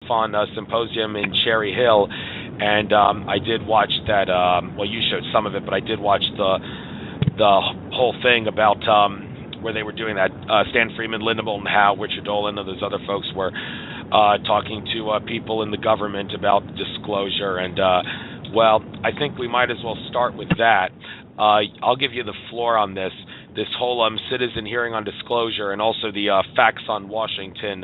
MAFON symposium in Cherry Hill, and I did watch that. Well, you showed some of it, but I did watch the whole thing about where they were doing that. Stan Freeman, Linda Moulton Howe, Richard Dolan, and those other folks were talking to people in the government about disclosure. And well, I think we might as well start with that. I'll give you the floor on this whole citizen hearing on disclosure, and also the Facts on Washington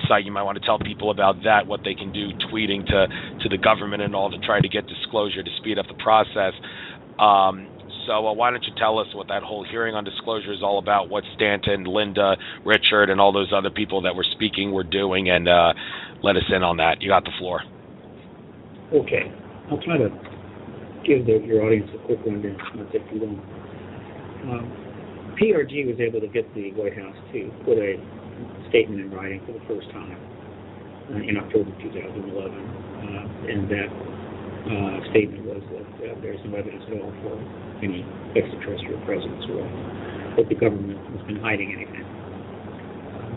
site. You might want to tell people about that, what they can do, tweeting to the government and all to try to get disclosure to speed up the process. So why don't you tell us what that whole hearing on disclosure is all about, what Stanton, Linda, Richard, and all those other people that were speaking were doing, and let us in on that. You got the floor. Okay. I'll try to give your audience a quick rundown. I'll take too long. PRG was able to get the White House to put a statement in writing for the first time in October 2011, and that statement was that there's no evidence at all for any extraterrestrial presence, or that the government has been hiding anything.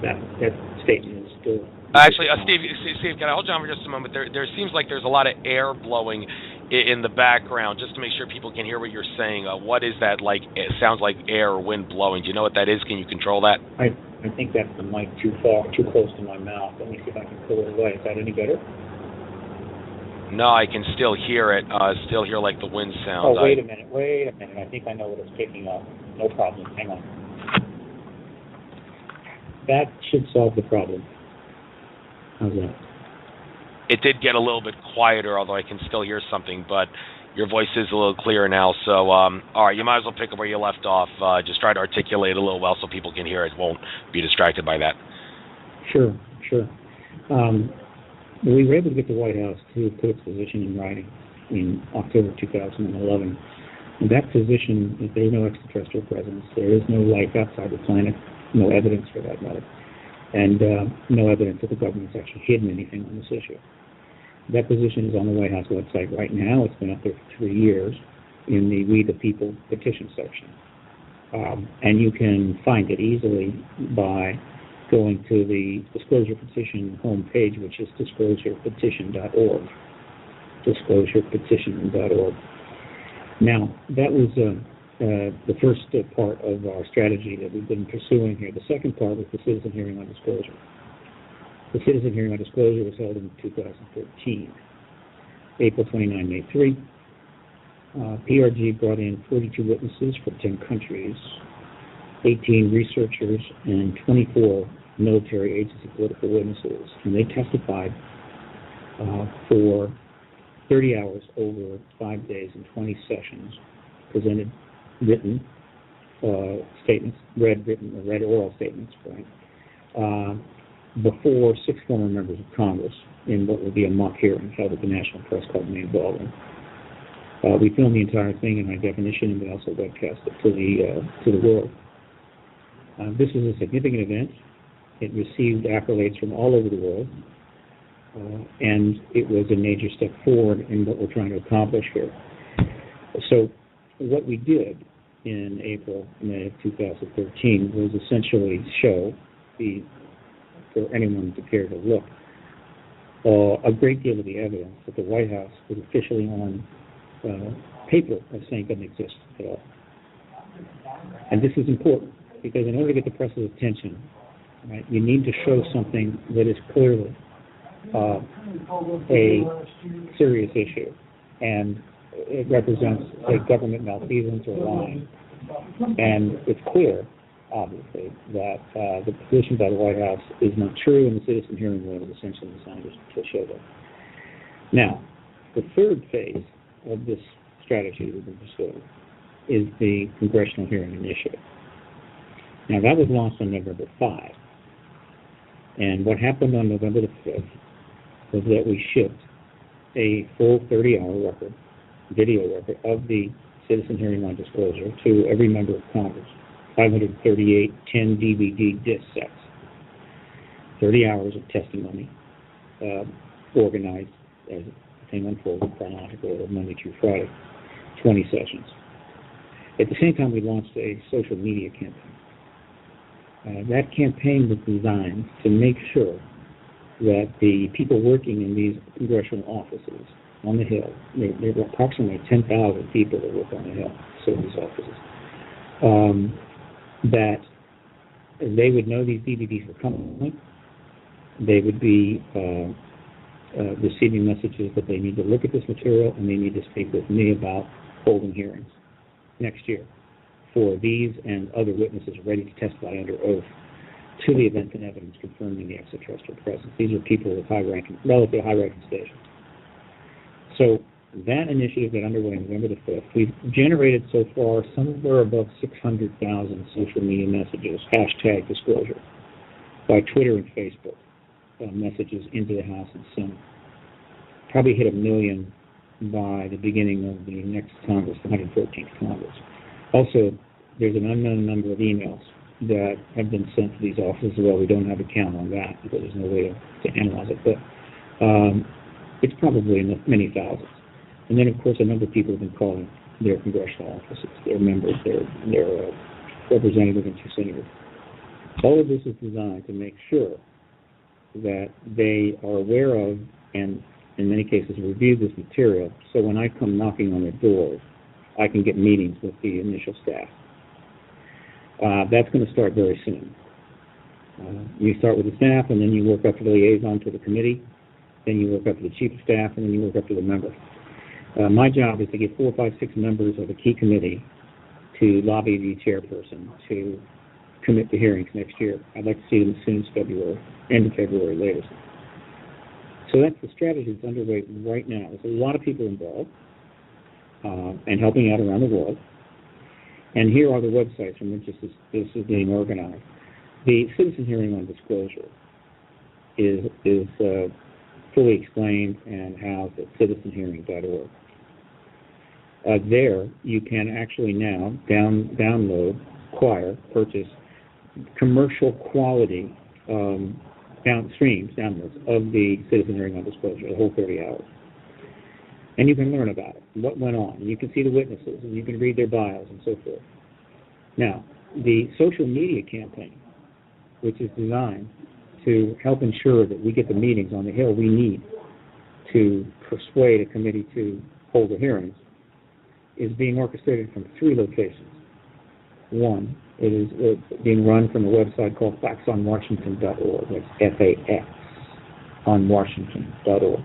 That statement is still... Actually, Steve, can I hold you on for just a moment? There seems like there's a lot of air blowing in the background, just to make sure people can hear what you're saying. What is that like? It sounds like air or wind blowing. Do you know what that is? Can you control that? I think that's the mic too close to my mouth. Let me see if I can pull it away. Is that any better? No, I can still hear it. Still hear like the wind sounds. Oh, wait a minute. I think I know what it's picking up. No problem. Hang on. That should solve the problem. How's that? It did get a little bit quieter, although I can still hear something, but your voice is a little clearer now. So, all right, you might as well pick up where you left off. Just try to articulate a little well so people can hear it. Won't be distracted by that. Sure. We were able to get the White House to put its position in writing in October 2011. And that position is there is no extraterrestrial presence. There is no life outside the planet, no evidence for that matter, and no evidence that the government's actually hidden anything on this issue. That position is on the White House website right now. It's been up there for 3 years in the We the People petition section. And you can find it easily by going to the disclosure petition homepage, which is disclosurepetition.org. Disclosurepetition.org. Now, that was the first part of our strategy that we've been pursuing here. The second part was the citizen hearing on disclosure. The citizen hearing on disclosure was held in 2013, April 29, May 3. PRG brought in 42 witnesses from 10 countries, 18 researchers, and 24 military agency political witnesses. And they testified for 30 hours over 5 days and 20 sessions, presented written statements, read oral statements, right, before 6 former members of Congress in what would be a mock hearing held at the National Press Club in Main Ballroom. We filmed the entire thing in high definition, and we also webcast it to the world. This was a significant event. It received accolades from all over the world, and it was a major step forward in what we're trying to accomplish here. So what we did in April, May of 2013 was essentially show for anyone to care to look, a great deal of the evidence that the White House was officially on paper as saying doesn't exist at all. And this is important because in order to get the press's attention, right, you need to show something that is clearly a serious issue, and it represents a government malfeasance or lying. And it's clear, obviously, that the position by the White House is not true, and the citizen hearing was essentially designed to show that. Now, the third phase of this strategy we've been pursuing is the Congressional Hearing Initiative. Now, that was launched on November 5. And what happened on November the 5th was that we shipped a full 30-hour record, video record, of the citizen hearing on disclosure to every member of Congress. 538 10 DVD disc sets. 30 hours of testimony, organized as the thing unfolded, chronological order, Monday through Friday, 20 sessions. At the same time, we launched a social media campaign. That campaign was designed to make sure that the people working in these congressional offices on the Hill, there were approximately 10,000 people that work on the Hill, so these offices, that they would know these DVDs were coming. They would be receiving messages that they need to look at this material and they need to speak with me about holding hearings next year for these and other witnesses ready to testify under oath to the events and evidence confirming the extraterrestrial presence. These are people with relatively high-ranking stations. So that initiative got underway on November the 5th. We've generated so far somewhere above 600,000 social media messages, hashtag disclosure, by Twitter and Facebook, messages into the House and Senate. Probably hit 1 million by the beginning of the next Congress, the 114th Congress. Also, there's an unknown number of emails that have been sent to these offices. Well, we don't have a count on that because there's no way to analyze it, but it's probably in the many thousands. And then, of course, a number of people have been calling their congressional offices, their members, their representatives and two senators. All of this is designed to make sure that they are aware of and, in many cases, review this material, so when I come knocking on their doors, I can get meetings with the initial staff. That's going to start very soon. You start with the staff, and then you work up to the liaison to the committee, then you work up to the chief of staff, and then you work up to the member. My job is to get 4, 5, 6 members of a key committee to lobby the chairperson to commit to hearings next year. I'd like to see them as soon as February, end of February latest. So that's the strategy that's underway right now. There's a lot of people involved and helping out around the world. And here are the websites from which this is being organized. The Citizen Hearing on Disclosure is fully explained and housed at citizenhearing.org. There, you can actually now download, acquire, purchase commercial quality downloads of the Citizen Hearing on Disclosure, the whole 30 hours. And you can learn about it, what went on. And you can see the witnesses, and you can read their bios and so forth. Now, the social media campaign, which is designed to help ensure that we get the meetings on the Hill we need to persuade a committee to hold the hearings, is being orchestrated from 3 locations. One, it is being run from a website called factsonwashington.org. That's FAX on Washington.org.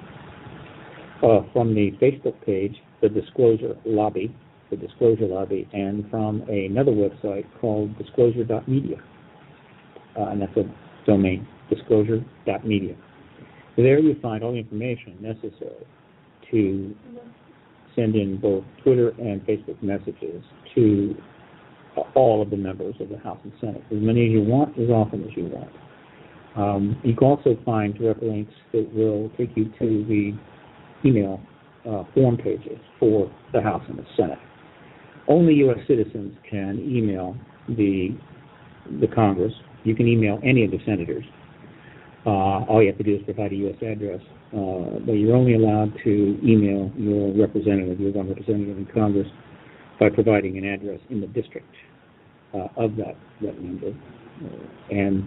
From the Facebook page, the Disclosure Lobby, and from another website called disclosure.media. And that's a domain, disclosure.media. There you find all the information necessary to send in both Twitter and Facebook messages to all of the members of the House and Senate, as many as you want, as often as you want. You can also find direct links that will take you to the email form pages for the House and the Senate. Only U.S. citizens can email the Congress. You can email any of the senators. All you have to do is provide a U.S. address. But you're only allowed to email your representative, your one representative in Congress, by providing an address in the district of that member. And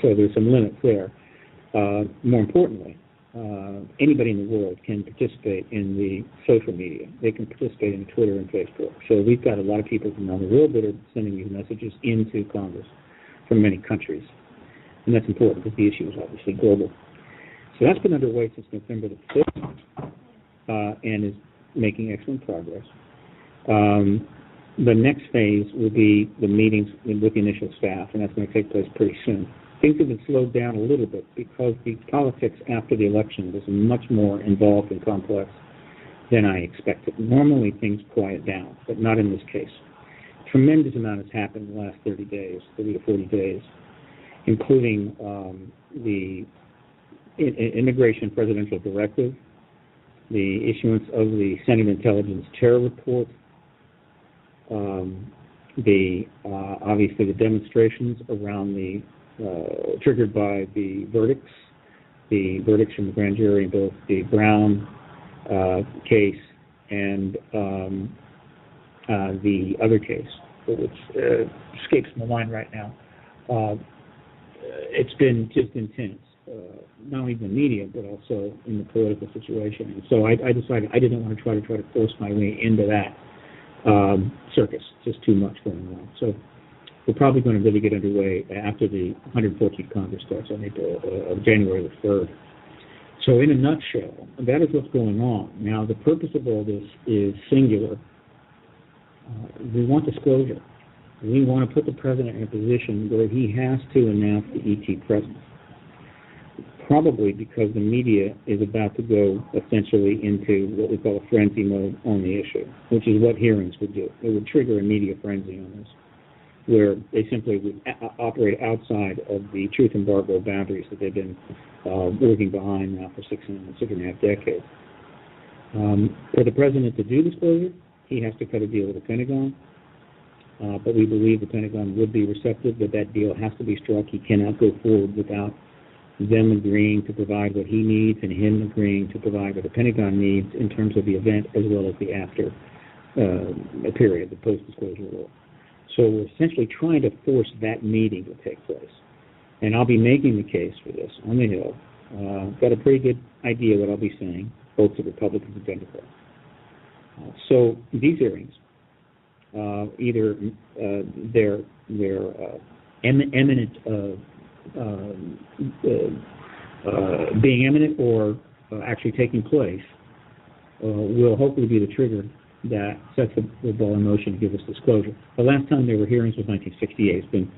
so there's some limits there. More importantly, anybody in the world can participate in the social media. They can participate in Twitter and Facebook. So we've got a lot of people from around the world that are sending these messages into Congress from many countries. And that's important because the issue is obviously global. So that's been underway since November the 5th and is making excellent progress. The next phase will be the meetings with the initial staff, and that's going to take place pretty soon. Things have been slowed down a little bit because the politics after the election was much more involved and complex than I expected. Normally things quiet down, but not in this case. Tremendous amount has happened in the last 30 to 40 days, including the immigration presidential directive, the issuance of the Senate Intelligence Terror Report, obviously the demonstrations around triggered by the verdicts from the grand jury in both the Brown case and the other case, which escapes my mind right now. It's been just intense. not only the media, but also in the political situation. And so I decided I didn't want to try to force my way into that circus. Just too much going on. So we're probably going to really get underway after the 114th Congress starts on January the 3rd. So in a nutshell, that is what's going on. Now, the purpose of all this is singular. We want disclosure. We want to put the president in a position where he has to announce the ET presence. Probably because the media is about to go essentially into what we call a frenzy mode on the issue, which is what hearings would do. It would trigger a media frenzy on this, where they simply would operate outside of the truth embargo boundaries that they've been working behind now for six and a half decades. For the president to do disclosure, he has to cut a deal with the Pentagon, but we believe the Pentagon would be receptive, that that deal has to be struck. He cannot go forward without them agreeing to provide what he needs and him agreeing to provide what the Pentagon needs in terms of the event as well as the after period, the post-disclosure rule. So we're essentially trying to force that meeting to take place. And I'll be making the case for this on the Hill. Got a pretty good idea what I'll be saying, both to Republicans and Democrats. So these hearings, either they're eminent, being eminent or actually taking place, will hopefully be the trigger that sets the ball in motion to give us disclosure. The last time there were hearings was 1968. It's been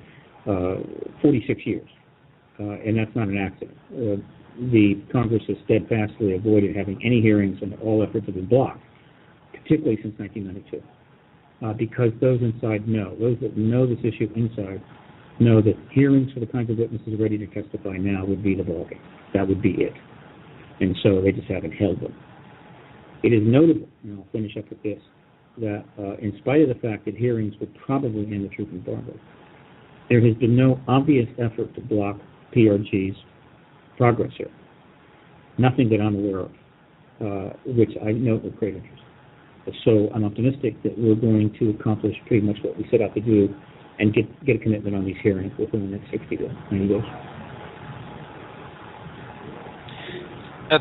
46 years, and that's not an accident. The Congress has steadfastly avoided having any hearings, and all efforts have been blocked, particularly since 1992, because those inside know, those that know this issue inside, know that hearings for the kinds of witnesses ready to testify now would be the ballgame. That would be it. And so they just haven't held them. It is notable, and I'll finish up with this, that in spite of the fact that hearings would probably end the truth embargo, there has been no obvious effort to block PRG's progress here. Nothing that I'm aware of, which I note with great interest. So I'm optimistic that we're going to accomplish pretty much what we set out to do and get a commitment on these hearings within the next 60 to 90 days.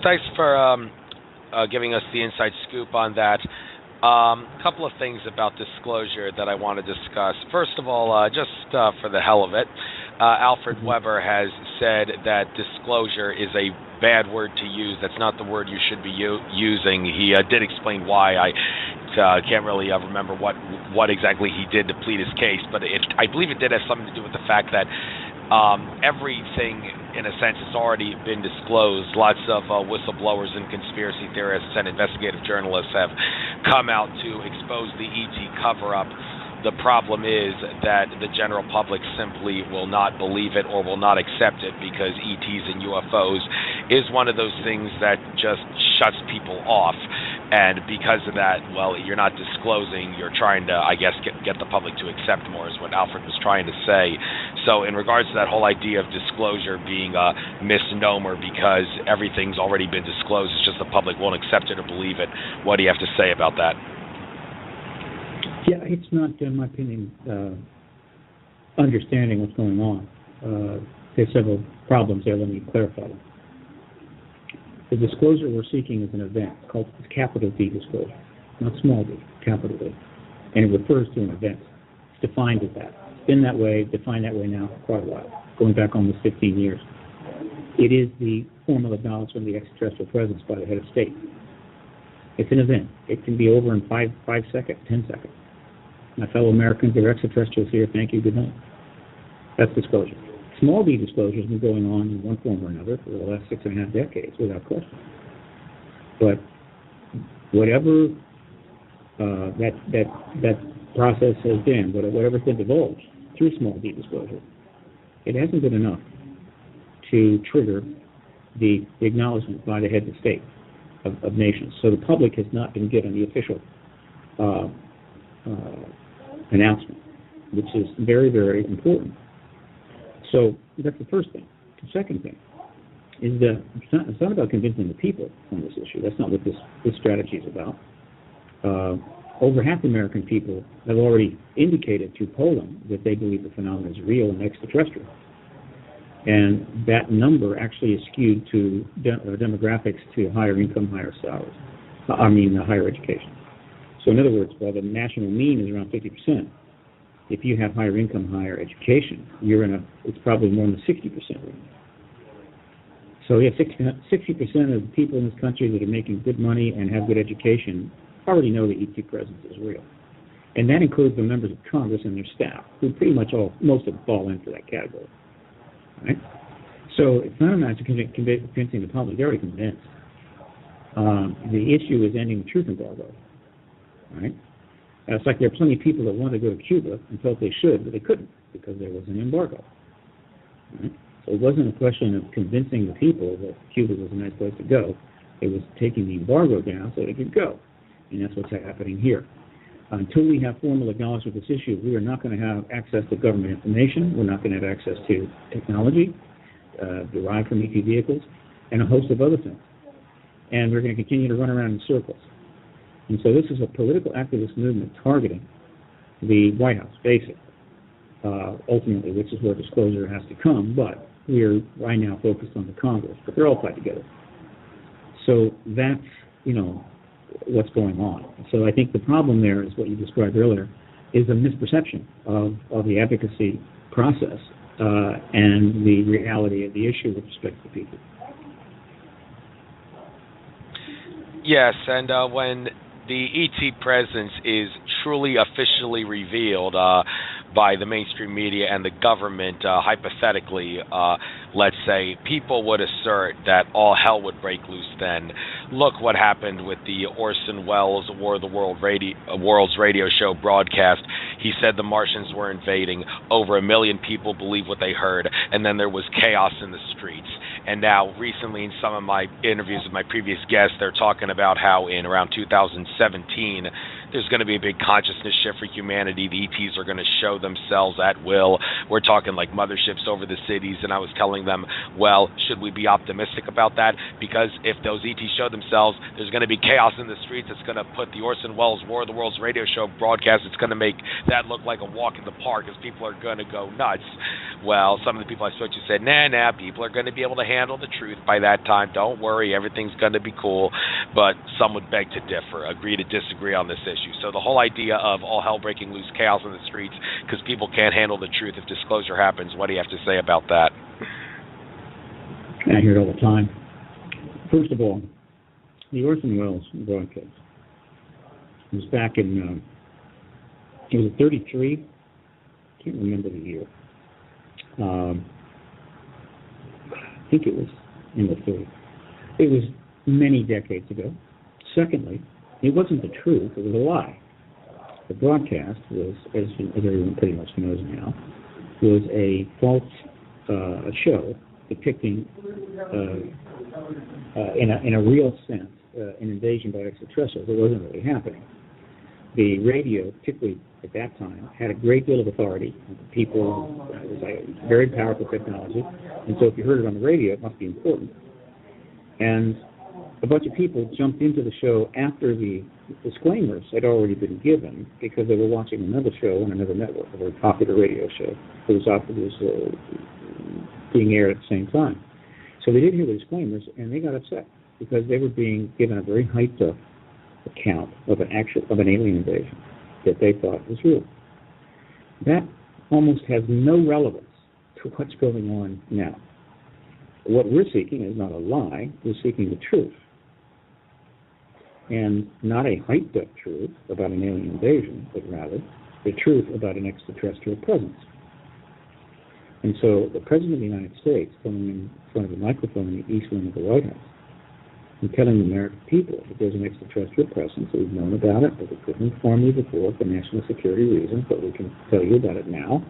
Thanks for giving us the inside scoop on that. A couple of things about disclosure that I want to discuss. First of all, just for the hell of it, Alfred Weber has said that disclosure is a bad word to use. That's not the word you should be using. He did explain why. I can't really remember what exactly he did to plead his case, but I believe it did have something to do with the fact that everything, in a sense, has already been disclosed. Lots of whistleblowers and conspiracy theorists and investigative journalists have come out to expose the ET cover-up. The problem is that the general public simply will not believe it or will not accept it, because ETs and UFOs is one of those things that just shuts people off. And because of that, well, you're not disclosing, you're trying to, I guess, get the public to accept more, is what Alfred was trying to say. So in regards to that whole idea of disclosure being a misnomer because everything's already been disclosed, it's just the public won't accept it or believe it. What do you have to say about that? Yeah, it's not, in my opinion, understanding what's going on. There's several problems there. Let me clarify them. The disclosure we're seeking is an event. It's capital D disclosure, not small d, capital D. And it refers to an event. It's defined as that. It's been that way, defined that way now for quite a while, going back almost 15 years. It is the formal acknowledgement of the extraterrestrial presence by the head of state. It's an event. It can be over in 5 seconds, 10 seconds. My fellow Americans, there are extraterrestrials here. Thank you. Good night. That's disclosure. Small d disclosure has been going on in one form or another for the last 6.5 decades, without question. But whatever that process has been, whatever's been divulged through small d disclosure, it hasn't been enough to trigger the acknowledgement by the heads of state of nations. So the public has not been given the official announcement, which is very, very important. So that's the first thing. The second thing is that it's not about convincing the people on this issue. That's not what this strategy is about. Over half the American people have already indicated through polling that they believe the phenomenon is real and extraterrestrial. And that number actually is skewed to demographics to higher income, higher salaries. Higher education. So in other words, while the national mean is around 50%, if you have higher income, higher education, it's probably more than the 60% range. So yeah, 60% of the people in this country that are making good money and have good education already know the ET presence is real. And that includes the members of Congress and their staff, who pretty much most of them fall into that category. Right? So it's not a matter of convincing the public. They're already convinced. The issue is ending the truth embargo. Right? It's like there are plenty of people that want to go to Cuba and felt they should, but they couldn't because there was an embargo. Right? So it wasn't a question of convincing the people that Cuba was a nice place to go. It was taking the embargo down so they could go. And that's what's happening here. Until we have formal acknowledgement of this issue, we are not going to have access to government information. We're not going to have access to technology derived from ET vehicles and a host of other things. And we're going to continue to run around in circles. And so this is a political activist movement targeting the White House, basically, ultimately, which is where disclosure has to come. But we are right now focused on the Congress. But they're all tied together. So that's, what's going on. So I think the problem there is what you described earlier, is a misperception of the advocacy process and the reality of the issue with respect to people. Yes, and when the ET presence is truly officially revealed by the mainstream media and the government, hypothetically, let's say, people would assert that all hell would break loose then. Look what happened with the Orson Welles War of the World's radio show broadcast. He said the Martians were invading. Over 1 million people believed what they heard, and then there was chaos in the streets. And now, recently, in some of my interviews with my previous guests, they're talking about how in around 2017, there's going to be a big consciousness shift for humanity. The ETs are going to show themselves at will. We're talking like motherships over the cities, and I was telling them, well, should we be optimistic about that? Because if those ETs show themselves, there's going to be chaos in the streets. It's going to put the Orson Welles War of the Worlds radio show broadcast. It's going to make that look like a walk in the park, as people are going to go nuts. Well, some of the people I spoke to said, nah, people are going to be able to handle the truth by that time. Don't worry, everything's going to be cool. But some would beg to differ, agree to disagree on this issue. So the whole idea of all hell breaking loose, chaos in the streets, because people can't handle the truth if disclosure happens, what do you have to say about that? I hear it all the time. First of all, the Orson Welles broadcast was back in, it was 33, I can't remember the year. I think it was in the 30s. It was many decades ago. Secondly, it wasn't the truth, it was a lie. The broadcast was, as everyone pretty much knows now, was a false show depicting, in a real sense, an invasion by extraterrestrials. It wasn't really happening. The radio, particularly at that time, had a great deal of authority. People, it was a very powerful technology, and so if you heard it on the radio, it must be important. And a bunch of people jumped into the show after the disclaimers had already been given because they were watching another show on another network, a very popular radio show that was being aired at the same time. So they didn't hear the disclaimers, and they got upset because they were being given a very hyped up account of an alien invasion that they thought was real. That almost has no relevance to what's going on now. What we're seeking is not a lie, we're seeking the truth. And not a hyped up truth about an alien invasion, but rather the truth about an extraterrestrial presence. And so the President of the United States coming in front of a microphone in the East Wing of the White House and telling the American people that there's an extraterrestrial presence, that we've known about it, but we couldn't inform you before for national security reasons, but we can tell you about it now,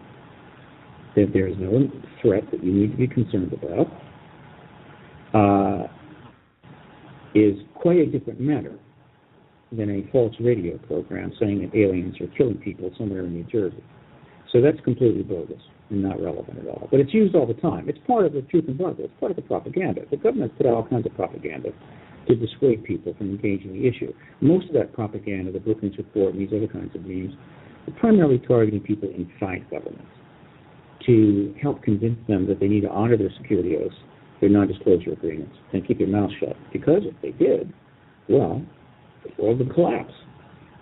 that there is no threat that you need to be concerned about, is quite a different matter than a false radio program saying that aliens are killing people somewhere in New Jersey. So that's completely bogus and not relevant at all. But it's used all the time. It's part of the truth embargo. It's part of the propaganda. The government put out all kinds of propaganda to dissuade people from engaging the issue. Most of that propaganda, the Brookings Report and these other kinds of memes, are primarily targeting people inside governments. to help convince them that they need to honor their security oaths, their non-disclosure agreements, and keep your mouth shut. Because if they did, well, the world would collapse.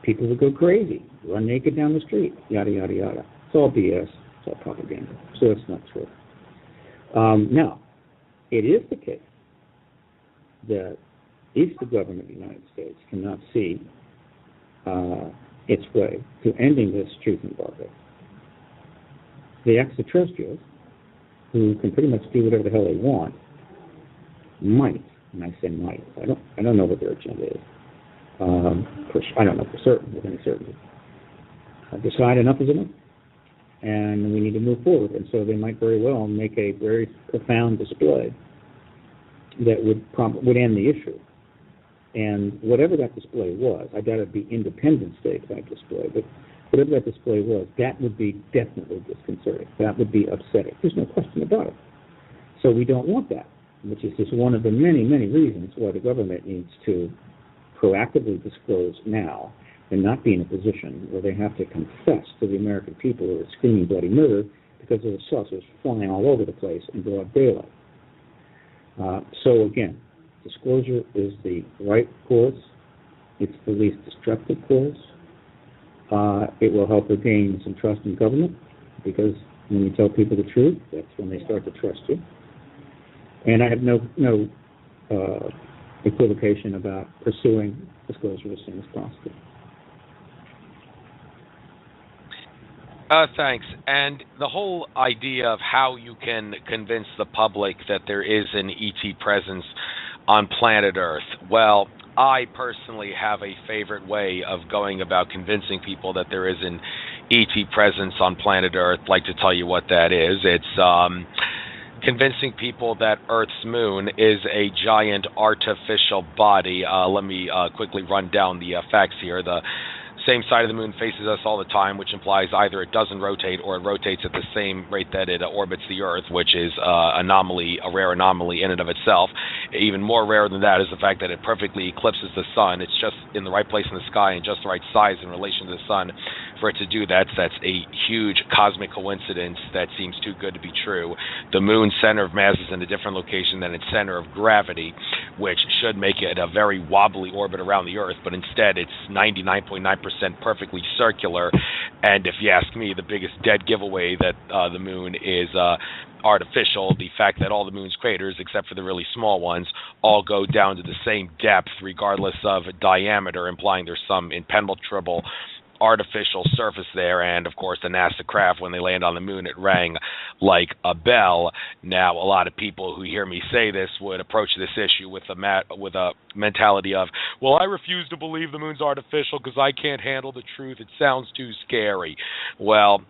People would go crazy, run naked down the street, yada, yada, yada. It's all BS. It's all propaganda. So it's not true. Now, it is the case that if the government of the United States cannot see its way to ending this truth embargo, the extraterrestrials, who can pretty much do whatever the hell they want, might, and I say might, I don't know what their agenda is. I don't know for certain, with any certainty. Decide enough is enough, and we need to move forward. And so they might very well make a very profound display that would end the issue. And whatever that display was, I doubt it'd be Independence Day type display, but whatever that display was, that would be definitely disconcerting. That would be upsetting. There's no question about it. So we don't want that, which is just one of the many, many reasons why the government needs to proactively disclose now and not be in a position where they have to confess to the American people who are screaming bloody murder because there are saucers flying all over the place in broad daylight. So again, disclosure is the right course. It's the least destructive course. It will help regain some trust in government, because when you tell people the truth, that's when they start to trust you. And I have no equivocation about pursuing disclosure as soon as possible. Thanks. And the whole idea of how you can convince the public that there is an ET presence on planet Earth, well, I personally have a favorite way of going about convincing people that there is an ET presence on planet Earth. I'd like to tell you what that is. It's convincing people that Earth's moon is a giant artificial body. Let me quickly run down the facts here. The same side of the moon faces us all the time, which implies either it doesn't rotate or it rotates at the same rate that it orbits the Earth, which is a rare anomaly in and of itself. Even more rare than that is the fact that it perfectly eclipses the sun. It's just in the right place in the sky and just the right size in relation to the sun for it to do that. That's a huge cosmic coincidence that seems too good to be true. The moon's center of mass is in a different location than its center of gravity, which should make it a very wobbly orbit around the Earth, but instead it's 99.9% perfectly circular. And if you ask me, the biggest dead giveaway that the moon is artificial, the fact that all the moon's craters, except for the really small ones, all go down to the same depth regardless of diameter, implying there's some impenetrable artificial surface there. And of course the NASA craft, when they land on the moon, it rang like a bell. Now a lot of people who hear me say this would approach this issue with a mentality of, well, I refuse to believe the moon's artificial because I can't handle the truth, it sounds too scary. Well,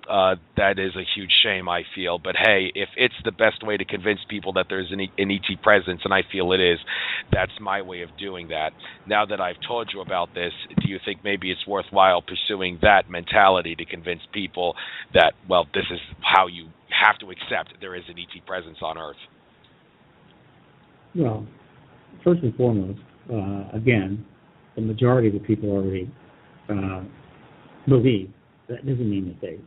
that is a huge shame, I feel, but hey, if it's the best way to convince people that there's an ET presence, and I feel it is, that's my way of doing that. Now that I've told you about this, do you think maybe it's worthwhile pursuing that mentality to convince people that, well, this is how you have to accept there is an ET presence on Earth? Well, first and foremost, again, the majority of the people already believe. That doesn't mean that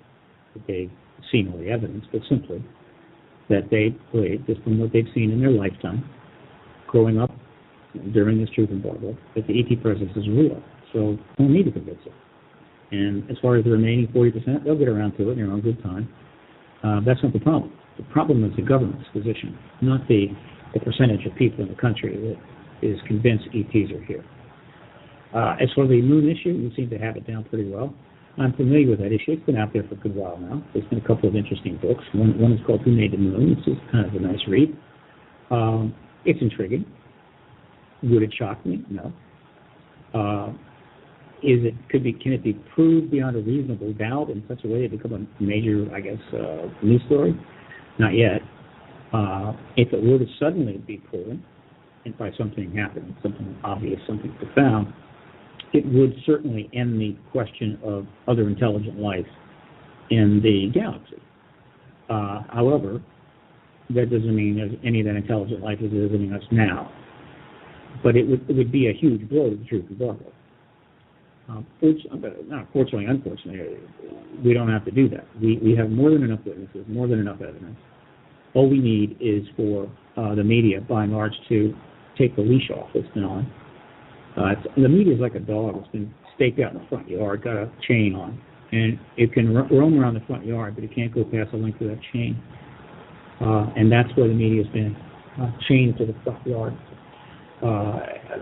they've seen all the evidence, but simply that they believe, just from what they've seen in their lifetime, growing up during this truth embargo, that the ET presence is real. So don't need to convince them. And as far as the remaining 40%, they'll get around to it in their own good time. That's not the problem. The problem is the government's position, not the percentage of people in the country that is convinced ETs are here. As for the moon issue, you seem to have it down pretty well. I'm familiar with that issue. It's been out there for a good while now. There's been a couple of interesting books. One is called Who Made the Moon, which is kind of a nice read. It's intriguing. Would it shock me? No. Can it be proved beyond a reasonable doubt in such a way it become a major, news story? Not yet. If it were to suddenly be proven, and by something happening, something obvious, something profound, it would certainly end the question of other intelligent life in the galaxy. However, that doesn't mean that any of that intelligent life is visiting us now. But it would be a huge blow to the truth embargo. Unfortunately, we don't have to do that. We have more than enough witnesses, more than enough evidence. All we need is for the media, by and large, to take the leash off that's been on. The media is like a dog that's been staked out in the front yard, got a chain on, and it can roam around the front yard, but it can't go past the length of that chain. And that's where the media has been chained to the front yard.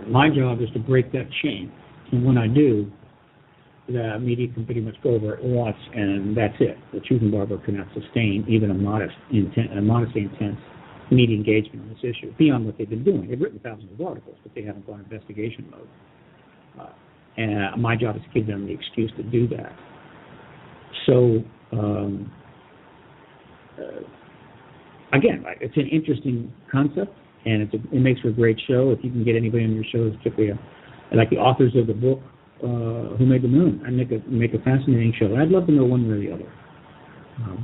My job is to break that chain, and when I do, the media can pretty much go over it once, and that's it. The truth embargo cannot sustain even a modestly intense media engagement on this issue, beyond what they've been doing. They've written thousands of articles, but they haven't gone investigation mode. And my job is to give them the excuse to do that. So, again, it's an interesting concept, and it makes for a great show. If you can get anybody on your show, particularly like the authors of the book, Who Made the Moon, I'd make a fascinating show. And I'd love to know one way or the other.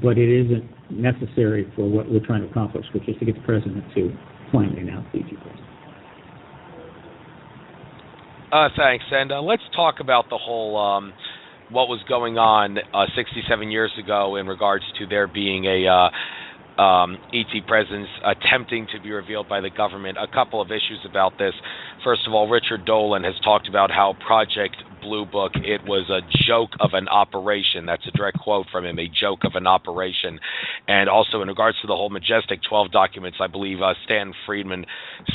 But it isn't necessary for what we're trying to accomplish, which is to get the president to finally announce the ET president. Thanks. And let's talk about the whole what was going on 67 years ago in regards to there being a ET presence attempting to be revealed by the government. A couple of issues about this. First of all, Richard Dolan has talked about how Project Blue Book, it was a joke of an operation. That's a direct quote from him, a joke of an operation. And also in regards to the whole Majestic 12 documents, I believe Stanton Friedman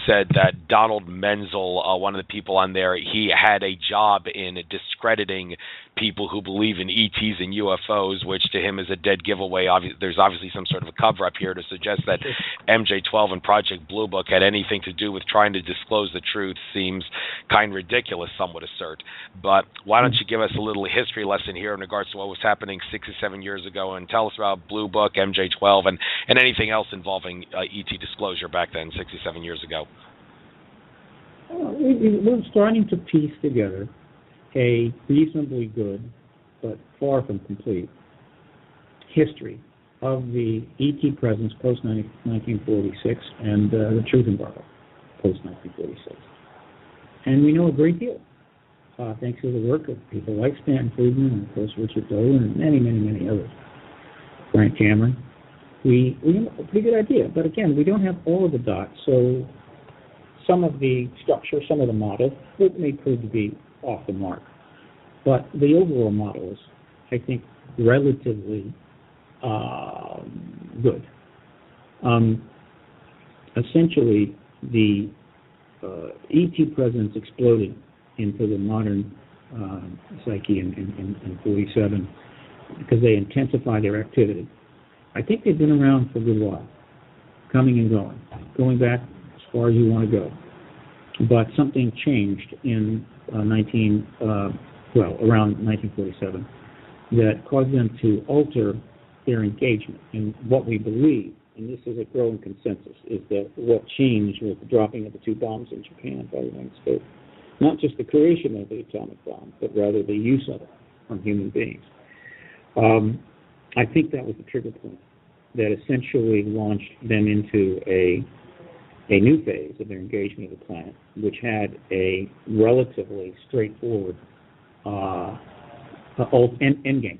said that Donald Menzel, one of the people on there, he had a job in discrediting people who believe in ETs and UFOs, which to him is a dead giveaway. There's obviously some sort of a cover-up here to suggest that MJ-12 and Project Blue Book had anything to do with trying to disclose the truth seems kind of ridiculous, some would assert. But why don't you give us a little history lesson here in regards to what was happening 67 years ago, and tell us about Blue Book, MJ-12, and anything else involving ET disclosure back then, 67 years ago. We're starting to piece together a reasonably good, but far from complete, history of the ET presence post-1946 and the truth embargo post-1946. And we know a great deal, thanks to the work of people like Stanton Friedman and, of course, Richard Dolan and many, many, many others. Frank Cameron. We have a pretty good idea, but again, we don't have all of the dots, so some of the structure, some of the model, it may prove to be off the mark. But the overall model is, I think, relatively good. Essentially, the ET presence exploded into the modern psyche in 47 because they intensified their activity. I think they've been around for a good while, coming and going back as far as you want to go. But something changed in around 1947 that caused them to alter their engagement. And what we believe, and this is a growing consensus, is that what changed was the dropping of the 2 bombs in Japan by the United States. Not just the creation of the atomic bomb, but rather the use of it on human beings. I think that was the trigger point that essentially launched them into a new phase of their engagement of the planet, which had a relatively straightforward end game.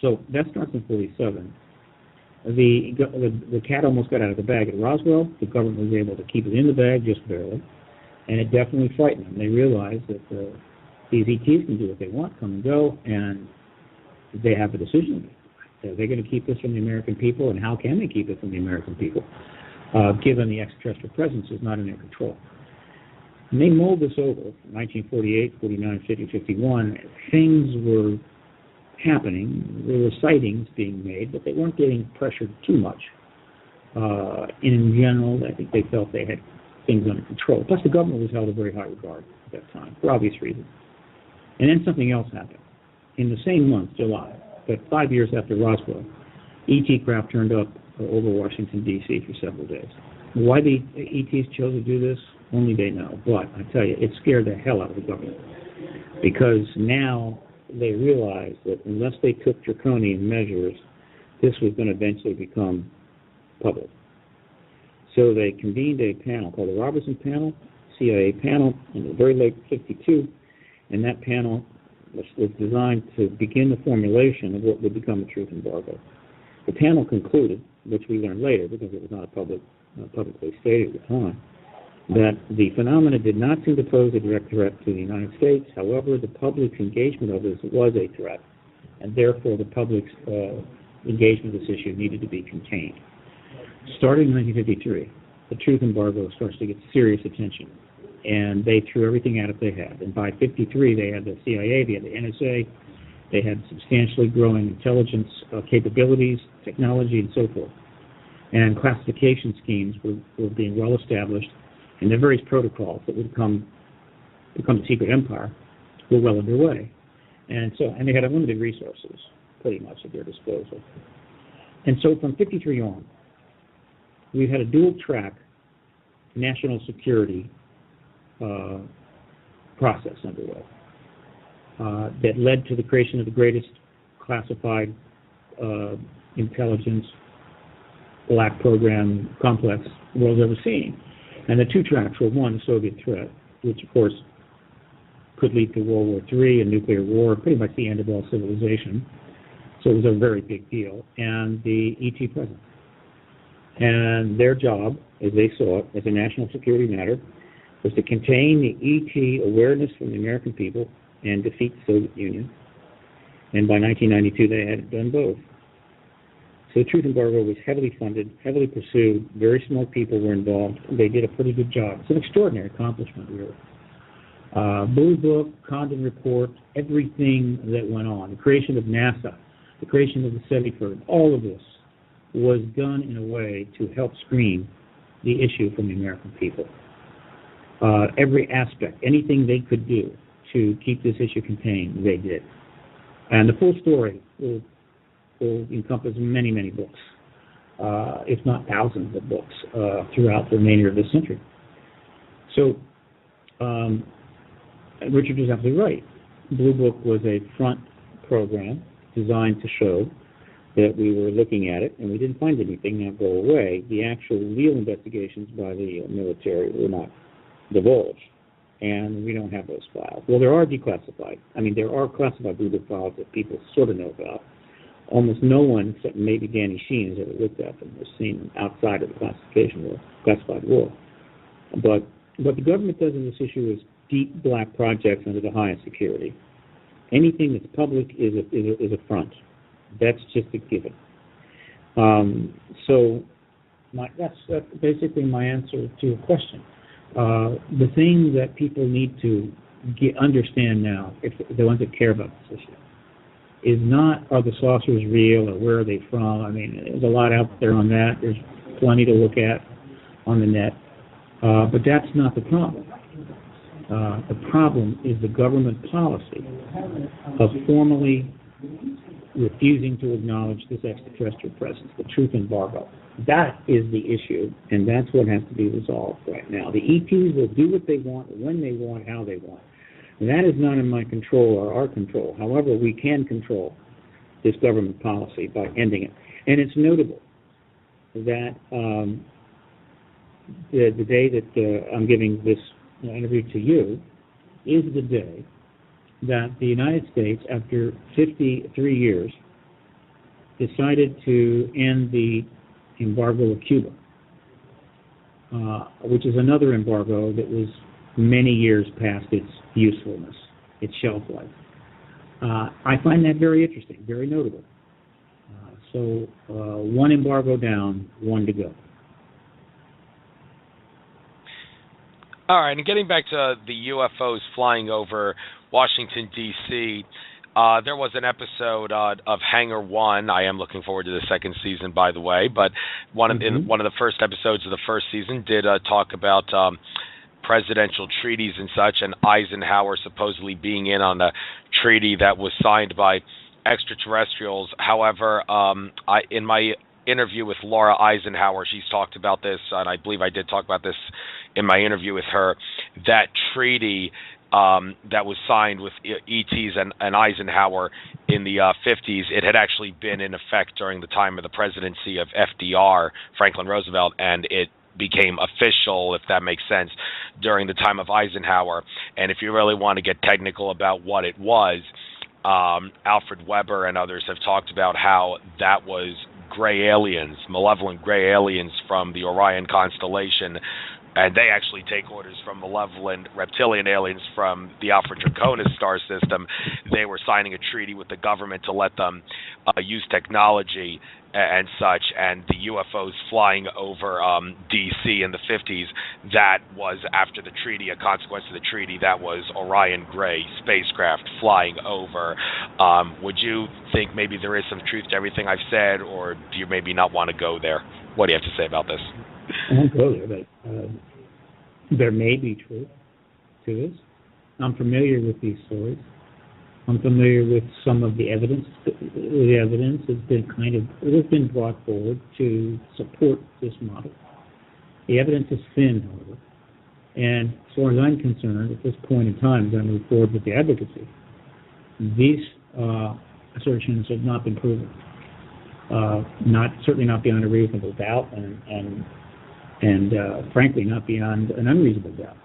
So that starts in 47. The cat almost got out of the bag at Roswell. The government was able to keep it in the bag just barely, and it definitely frightened them. They realized that these ETs can do what they want, come and go, and they have a decision to make. Are they going to keep this from the American people, and how can they keep it from the American people, given the extraterrestrial presence is not in their control? And they mulled this over. 1948, 49, 50, 51, things were happening. There were sightings being made, but they weren't getting pressured too much. In general, I think they felt they had things under control. Plus, the government was held in very high regard at that time, for obvious reasons. And then something else happened. In the same month, July, but 5 years after Roswell, ET craft turned up over Washington, D.C. for several days. Why the ETs chose to do this, only they know. But I tell you, it scared the hell out of the government, because now they realized that unless they took draconian measures, this was going to eventually become public. So they convened a panel called the Robertson Panel, CIA panel, in the very late 52, And that panel was designed to begin the formulation of what would become a truth embargo. The panel concluded, which we learned later because it was not publicly stated at the time, that the phenomena did not seem to pose a direct threat to the United States. However, the public's engagement of this was a threat, and therefore the public's engagement of this issue needed to be contained. Starting in 1953, the truth embargo starts to get serious attention, and they threw everything at it they had. And by 1953, they had the CIA, they had the NSA, they had substantially growing intelligence capabilities, technology, and so forth. And classification schemes were being well established, and the various protocols that would become a secret empire were well underway. And they had unlimited resources, pretty much, at their disposal. And so from 1953 on, we had a dual-track national security process underway that led to the creation of the greatest classified intelligence black program complex the world's ever seen. And the two tracks were, one, the Soviet threat, which, of course, could lead to World War III and nuclear war, pretty much the end of all civilization. So it was a very big deal. And the ET presence. And their job, as they saw it, as a national security matter, was to contain the ET awareness from the American people and defeat the Soviet Union. And by 1992, they had done both. So the truth embargo was heavily funded, heavily pursued. Very smart people were involved. They did a pretty good job. It's an extraordinary accomplishment, really. Blue Book, Condon Report, everything that went on, the creation of NASA, the creation of the SETI firm, all of this was done in a way to help screen the issue from the American people. Every aspect, anything they could do to keep this issue contained, they did. And the full story will encompass many, many books, if not thousands of books, throughout the remainder of this century. So Richard was absolutely right. Blue Book was a front program designed to show that we were looking at it, and we didn't find anything. Now go away. The actual real investigations by the military were not divulged, and we don't have those files. Well, there are declassified. I mean, there are classified Blue Book files that people sort of know about. Almost no one, except maybe Danny Sheen, has ever looked at them or seen them outside of the classified world. But what the government does in this issue is deep black projects under the highest security. Anything that's public is a front. That's just a given. So that's basically my answer to your question. The thing that people need to understand now, if the ones that care about this issue, is not, are the saucers real or where are they from? I mean, there's a lot out there on that. There's plenty to look at on the net. But that's not the problem. The problem is the government policy of formally refusing to acknowledge this extraterrestrial presence, the truth embargo. That is the issue, and that's what has to be resolved right now. The ETs will do what they want, when they want, how they want. And that is not in my control or our control. However, we can control this government policy by ending it. And it's notable that the day that I'm giving this interview to you is the day that the United States, after 53 years, decided to end the embargo of Cuba, which is another embargo that was many years past its usefulness, its shelf life. I find that very interesting, very notable. So one embargo down, one to go. All right, and getting back to the UFOs flying over Washington, D.C., there was an episode of Hangar 1. I am looking forward to the second season, by the way, but one of the first episodes of the first season did talk about presidential treaties and such, and Eisenhower supposedly being in on a treaty that was signed by extraterrestrials. However, in my interview with Laura Eisenhower, she's talked about this, and I believe I did talk about this in my interview with her, that treaty that was signed with ETs and Eisenhower in the 50s, it had actually been in effect during the time of the presidency of FDR, Franklin Roosevelt, and it became official, if that makes sense, during the time of Eisenhower. And if you really want to get technical about what it was, Alfred Weber and others have talked about how that was gray aliens, malevolent gray aliens from the Orion constellation, and they actually take orders from malevolent reptilian aliens from the Alpha Draconis star system. They were signing a treaty with the government to let them use technology and such, and the UFOs flying over D.C. in the 50s, that was after the treaty, a consequence of the treaty, that was Orion Gray spacecraft flying over. Would you think maybe there is some truth to everything I've said, or do you maybe not want to go there? What do you have to say about this? I won't go there, but there may be truth to this. I'm familiar with these stories. I'm familiar with some of the evidence. The evidence has been brought forward to support this model. The evidence is thin, however. And as far as I'm concerned, at this point in time, as I move forward with the advocacy, these assertions have not been proven. Certainly not beyond a reasonable doubt, and frankly, not beyond an unreasonable doubt.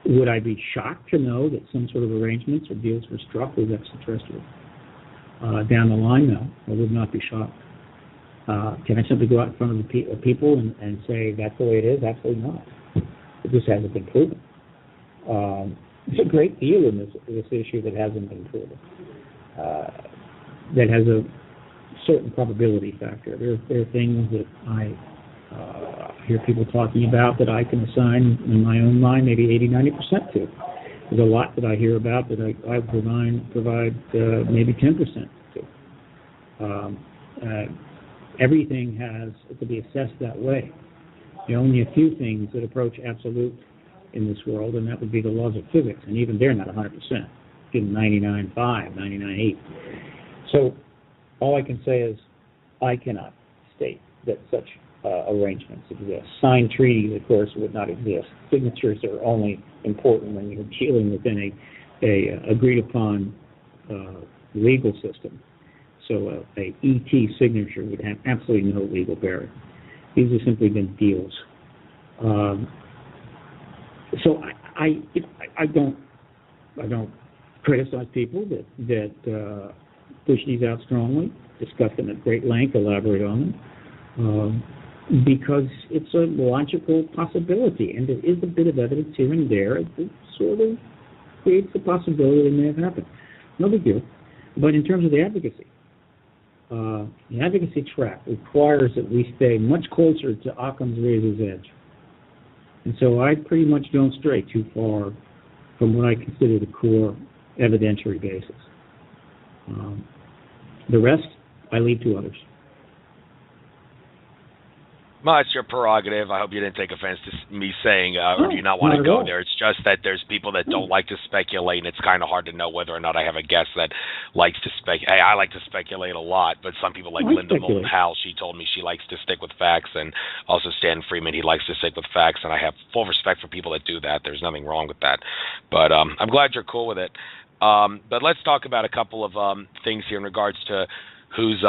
Would I be shocked to know that some sort of arrangements or deals were struck with extraterrestrials down the line? No, I would not be shocked. Can I simply go out in front of the people and say that's the way it is? Absolutely not. This hasn't been proven. There's a great deal in this issue that hasn't been proven. That has a certain probability factor. There are things that I hear people talking about that I can assign in my own mind maybe 80-90% to. There's a lot that I hear about that I provide maybe 10% to. Everything has to be assessed that way. There are only a few things that approach absolute in this world, and that would be the laws of physics, and even they're not 100%. Give them 99.5, 99.8. So all I can say is I cannot state that such arrangements exist. Signed treaties, of course, would not exist. Signatures are only important when you're dealing within a agreed-upon legal system. So a ET signature would have absolutely no legal bearing. These have simply been deals. So I don't criticize people that push these out strongly, discuss them at great length, elaborate on them. Because it's a logical possibility, and there is a bit of evidence here and there that sort of creates the possibility it may have happened. No big deal. But in terms of the advocacy track requires that we stay much closer to Occam's razor's edge. And so I pretty much don't stray too far from what I consider the core evidentiary basis. The rest, I leave to others. Well, it's your prerogative. I hope you didn't take offense to me saying, or do you not want to go there? It's just that there's people that don't like to speculate, and it's kind of hard to know whether or not I have a guest that likes to speculate. Hey, I like to speculate a lot, but some people like Linda Moulton Howe, she told me she likes to stick with facts, and also Stan Freeman, he likes to stick with facts, and I have full respect for people that do that. There's nothing wrong with that. But I'm glad you're cool with it. But let's talk about a couple of things here in regards to who's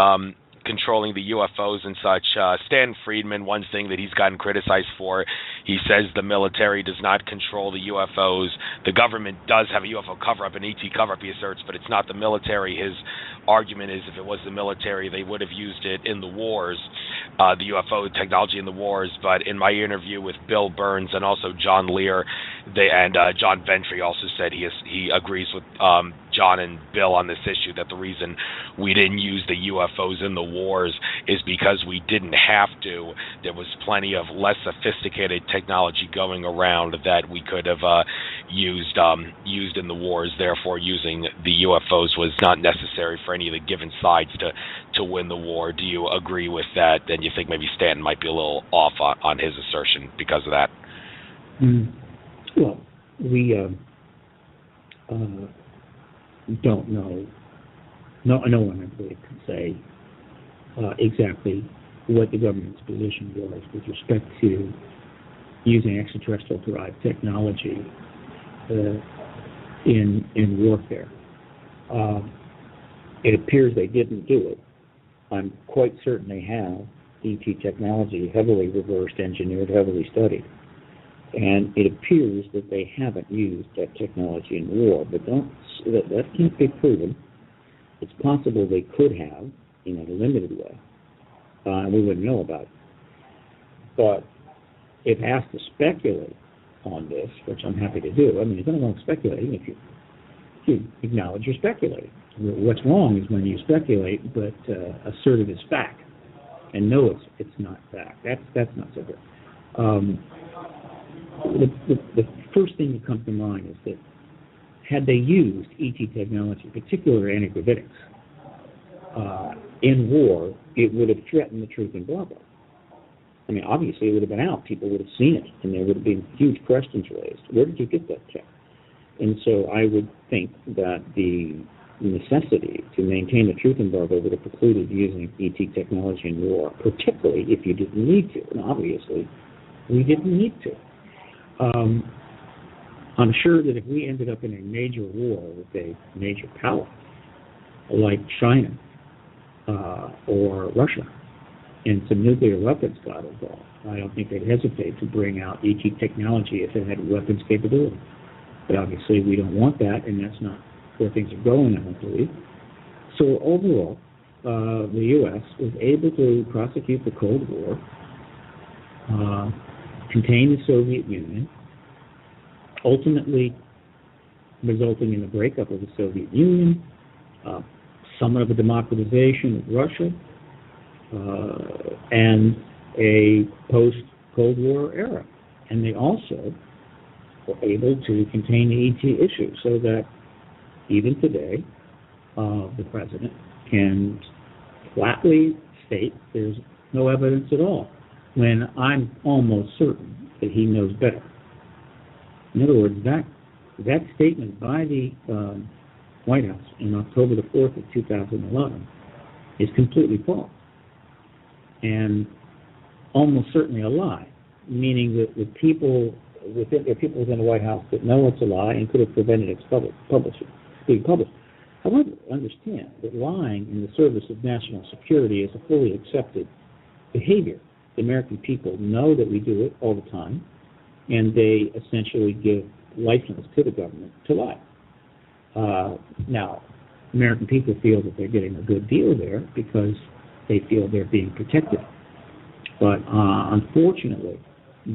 controlling the UFOs and such. Stan Friedman, one thing that he's gotten criticized for, he says the military does not control the UFOs. The government does have a UFO cover-up, an ET cover-up, he asserts, but it's not the military. His argument is if it was the military, they would have used it in the wars, the UFO technology in the wars. But in my interview with Bill Burns and also John Lear, and John Ventry also said he agrees with John and Bill on this issue, that the reason we didn't use the UFOs in the wars is because we didn't have to. There was plenty of less sophisticated technology going around that we could have used in the wars. Therefore, using the UFOs was not necessary for any of the given sides to win the war. Do you agree with that? Then you think maybe Stanton might be a little off on his assertion because of that? Well, we don't know. No one, I believe, can say exactly what the government's position was with respect to using extraterrestrial-derived technology in warfare. It appears they didn't do it. I'm quite certain they have. ET technology, heavily reversed engineered, heavily studied. And it appears that they haven't used that technology in war, but that can't be proven. It's possible they could have in a limited way, and we wouldn't know about it. But if asked to speculate on this, which I'm happy to do, I mean, there's nothing wrong with speculating if you acknowledge you're speculating. What's wrong is when you speculate but assert it as fact and know it's not fact. That's not so good. The first thing that comes to mind is that had they used ET technology, particularly anti-gravitics, in war, it would have threatened the truth embargo. I mean, obviously, it would have been out. People would have seen it, and there would have been huge questions raised. Where did you get that check? And so I would think that the necessity to maintain the truth embargo would have precluded using ET technology in war, particularly if you didn't need to. And obviously, we didn't need to. I'm sure that if we ended up in a major war with a major power, like China or Russia, and some nuclear weapons got involved, I don't think they'd hesitate to bring out ET technology if it had weapons capability. But obviously we don't want that, and that's not where things are going, I don't believe. So overall, the U.S. was able to prosecute the Cold War, contain the Soviet Union, ultimately resulting in the breakup of the Soviet Union, somewhat of a democratization of Russia, and a post-Cold War era. And they also were able to contain the ET issue so that even today, the president can flatly state there's no evidence at all, when I'm almost certain that he knows better. In other words, that statement by the White House on October the 4th of 2011 is completely false and almost certainly a lie, meaning that the people within the White House that know it's a lie and could have prevented its being published. However, understand that lying in the service of national security is a fully accepted behavior. The American people know that we do it all the time, and they essentially give license to the government to lie. Now, American people feel that they're getting a good deal there because they feel they're being protected. But unfortunately,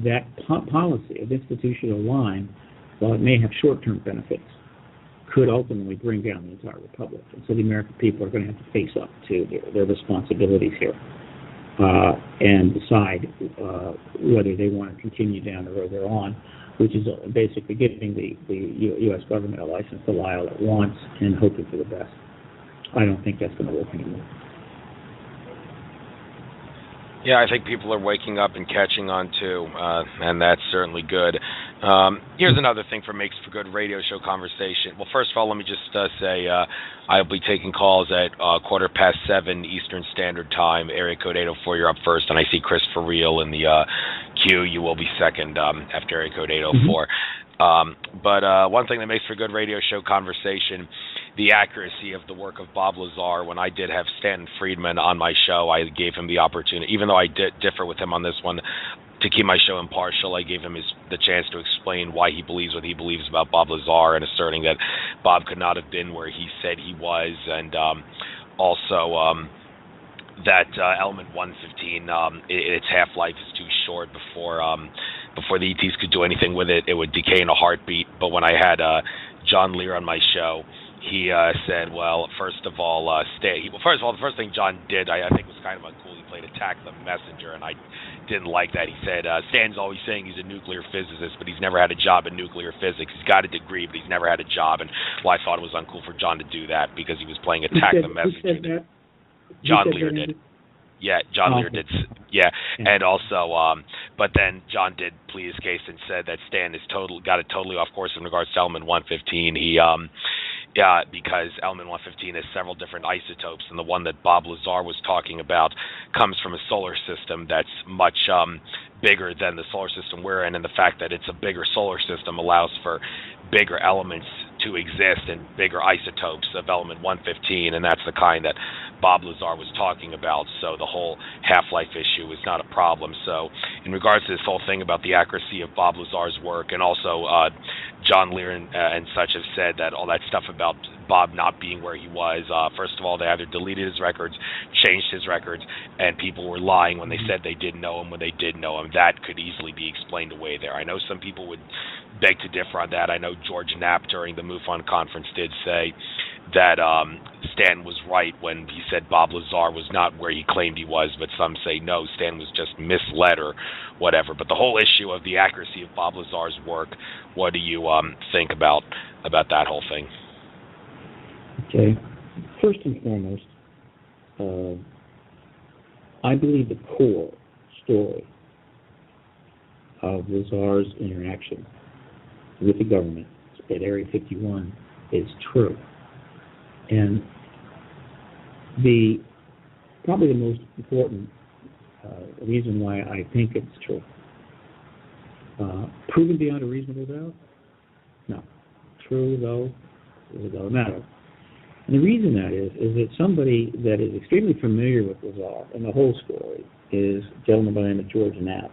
that policy of institutional lying, while it may have short-term benefits, could ultimately bring down the entire republic. And so the American people are going to have to face up to their responsibilities here and decide whether they want to continue down the road they're on, which is basically giving the U.S. government a license to lie all it wants and hoping for the best. I don't think that's going to work anymore. Yeah, I think people are waking up and catching on too, and that's certainly good. Here's another thing makes for good radio show conversation. Well, first of all, let me just say I'll be taking calls at 7:15 Eastern Standard Time, area code 804. You're up first, and I see Christopher Real in the queue. You will be second after area code 804. But one thing that makes for good radio show conversation, the accuracy of the work of Bob Lazar. When I did have Stanton Friedman on my show, I gave him the opportunity, even though I did differ with him on this one, to keep my show impartial. I gave him the chance to explain why he believes what he believes about Bob Lazar, and asserting that Bob could not have been where he said he was, and also that element 115, its half-life is too short before the ETs could do anything with it. It would decay in a heartbeat. But when I had John Lear on my show, he said, well, first of all, the first thing John did, I think was kind of uncool. He played Attack the Messenger, and I didn't like that. He said, Stan's always saying he's a nuclear physicist, but he's never had a job in nuclear physics. He's got a degree, but he's never had a job. And I thought it was uncool for John to do that because he was playing Attack the Messenger. Who said that? John Lear did. Yeah, John Lear did. Yeah, and also, but then John did plead his case and said that Stan got it totally off course in regards to element 115. Because element 115 has several different isotopes, and the one that Bob Lazar was talking about comes from a solar system that's much bigger than the solar system we're in, and the fact that it's a bigger solar system allows for bigger elements to exist in bigger isotopes of element 115, and that's the kind that Bob Lazar was talking about. So the whole half-life issue is not a problem. So in regards to this whole thing about the accuracy of Bob Lazar's work, and also John Lear and such have said that all that stuff about Bob not being where he was, first of all, they either deleted his records, changed his records, and people were lying when they said they didn't know him when they did know him. That could easily be explained away there. I know some people would beg to differ on that. I know George Knapp during the MUFON conference did say that Stan was right when he said Bob Lazar was not where he claimed he was, but some say no, Stan was just misled or whatever. But the whole issue of the accuracy of Bob Lazar's work, what do you think about that whole thing? Okay. First and foremost, I believe the core story of Lazar's interaction with the government at Area 51 is true. And probably the most important reason why I think it's true. Proven beyond a reasonable doubt? No. True, though, is a matter. And the reason that is that somebody that is extremely familiar with Lazar and the whole story is a gentleman by the name of George Knapp.